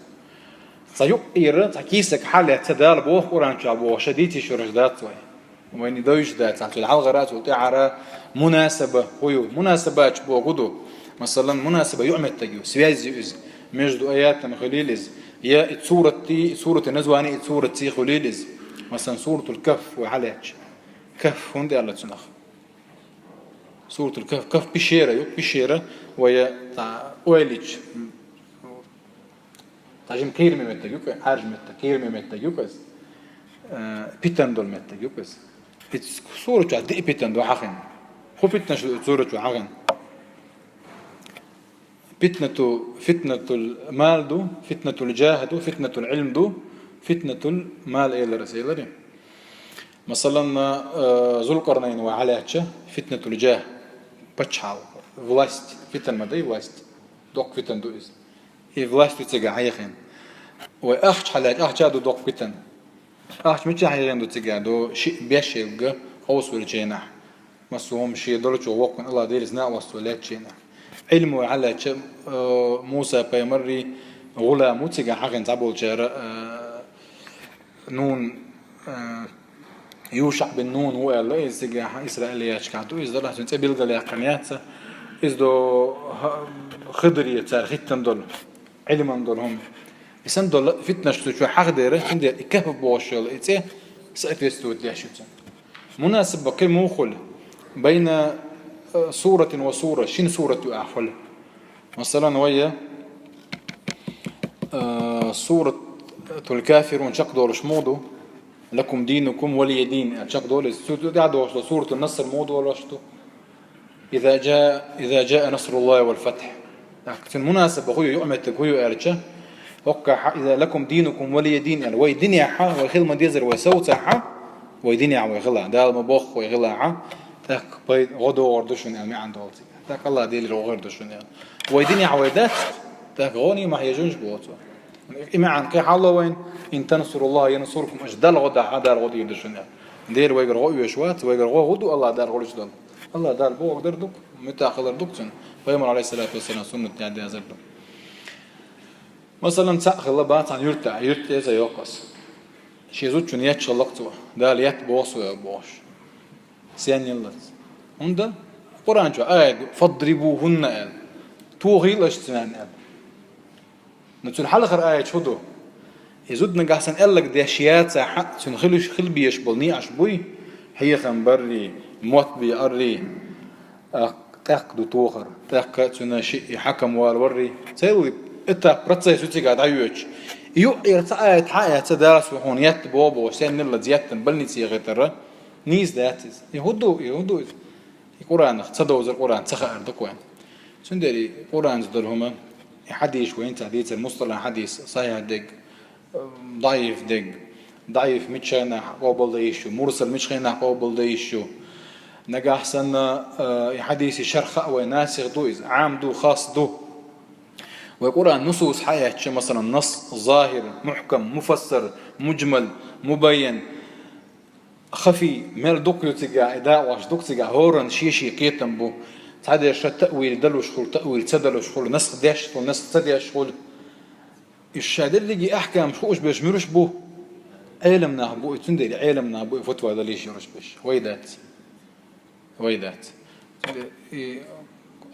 صيوق إيران تحكيسك حالة تدار بوه قرآن شابوه شديتي شرج ذات وين وين دويش ذات على العلغرات وتعرى مناسبة هو مناسبات بوه قدو مثلا مناسبة يعمل تجيو سوازي إز مجد آيات مخليلز يا سورة النزواني سورة تي خليلز مثلا سورة الكف وحلاتش كف هندي على تنخ سورة الكف كف بشيرة ويا تاع أوليج تاجم كير متجوك حرج متكير متجوكس بيتن دول متجوكس سورة عدي بيتن دو حقن خو بيتن سورة حقن فتنة المال دو فتنة الجاه دو فتنة العلم دو فتنة المال إلى رسيلة مثلا ذو القرنين وعلاتشه فتنة الجاه بتشحال власть فتن مدي власть دوك فتن دو إز هي власть تيجا عيخين وأخش حالات أخش هذا دوك فتن أخش متى حيرين دو تيجا دو شيء بيشيل قوس ورجينا مسوهم شيء دولة ووقن الله دير زنا وصولات جينا علم وعلاتشه موسى بيمري غلام وتيجا حقن تعبول جرا نون يوشع بن نون هو الله إزجع إسرائيليات كاتو إز الله تنتبه بالجلية قنيات إز دو خضرية تار ختم دول علم دولهم إسم دول فتنة شو حق ديره تندي كهف بواشل إتى سأكتستود ليشوتن مناسب بقي موخل بين صورة وصورة شين صورة أحفل مثلا ويا صورة الكافر ونشق دورش موضو لكم دينكم ولي دين أشق دول دعوا سورة النصر موضوع ورشتو إذا جاء نصر الله والفتح في المناسبة أخوي يؤمت أخوي أرجع وقع إذا لكم دينكم ولي دين يعني وي دنيا حا وخل ديزر وسوت حا وي دنيا ويغلا ده المبخ ويغلا حا تك بيد غدو وردشون يعني عند والتي تك الله ديل الغير دشون يعني وي دنيا عويدات تك غوني ما يجونش بوتو إما عن كي حاله وين إن تنصروا الله ينصركم أجدال غدا هذا الغد يدشون دير ويقر غو يشوات ويقر غو غدو الله دار غلش دل الله دار بو قدر دوك متى خلر دوكتن فيمر عليه الصلاة والسلام سنة تعدي هذا مثلا تأخذ بات عن يرتع زي يقص شيء زوج نيات شلقته ده ليات بوص ويبوش سين يلت هندا قرآن جو آية فضربوهن قال توغيل اشتنان قال نتون حلقة آية شدو يزود نجحسن قال لك ده شيات ساحة تنخلش خلبي يشبلني عشبوي هي خنبري موت بيقري تاخدو توخر تاخد تنا شيء حكم والوري سيلي إتا برتسي سوتي قاعد عيوش يو يرتعي حياة تدارس وهون يتبوب وسين نلا زيادة بلني تيغتر نيز ذاتز يهودو القرآن تصدوا القرآن تخا أردكوين سندري القرآن زدلهما حديث وين تحديث المصطلح حديث صحيح دق ضعيف دق ضعيف متشينا قابل ديشو مرسل متشينا قابل ديشو نجاح سنة حديث شرخ وناسخ دو عام دو خاص دو وقرآن نصوص حياة مثلا نص ظاهر محكم مفسر مجمل مبين خفي مال دوك يتجا إداء واش دوك تجا هورن شيء قيتم بو هذا التأويل دلو شغل تأويل تدلو شغل نسخ داش شغل نسخ تدي شغل الشهادة اللي جي أحكام شوش باش مروش بو علمنا بو تندري علمنا بو فتوى ذا ليش يروش باش ويدات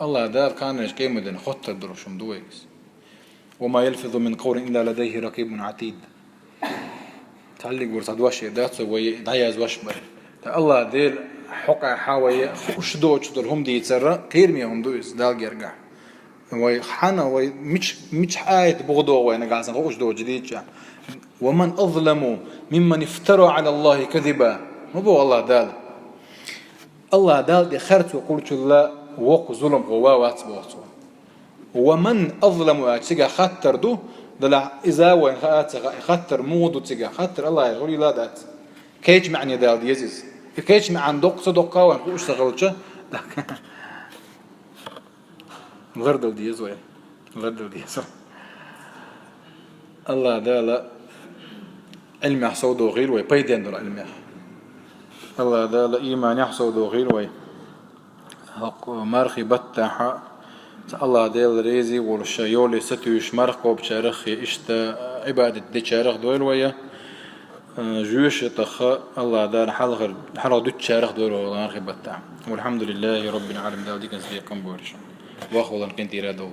الله دار كان إيش قيمة دين خطة دروش مدويس وما يلفظ من قول إلا لديه رقيب عتيد تعلق ورصد وش دات ويدعيز وش بر الله ديل حقا حاوي وش دوش دول هم دي تسرى كيرمي هم دويس دال جرجع ويحنا ومش آية بغضو وين قاعد وش دو جديد جا ومن أظلم ممن افترى على الله كذبا ما بو الله دال دي خرت وقلت الله وق ظلم غواوات بوصو ومن أظلم أتجا خطر دو دلع إذا وين خطر مودو تجا خطر الله يقول لا دات كيج معني دال ديزيز كيج مع عندك صدقة وين وش تغلطش غردل ديز وين غردل ديز الله دال علم يحصودو غير وي بيدين دل علم الله دال إيمان يحصودو غير وي حق مرخي بتاحة الله ديل ريزي والشيولي ستوش مرخو بشارخي إشتا عبادة دي شارخ دول ويا جوش تخ الله دار حلغ دوت شارخ دول والله مرخي بتاحة والحمد لله رب العالمين دال دي كنسليكم بورش واخوضا كنت إرادو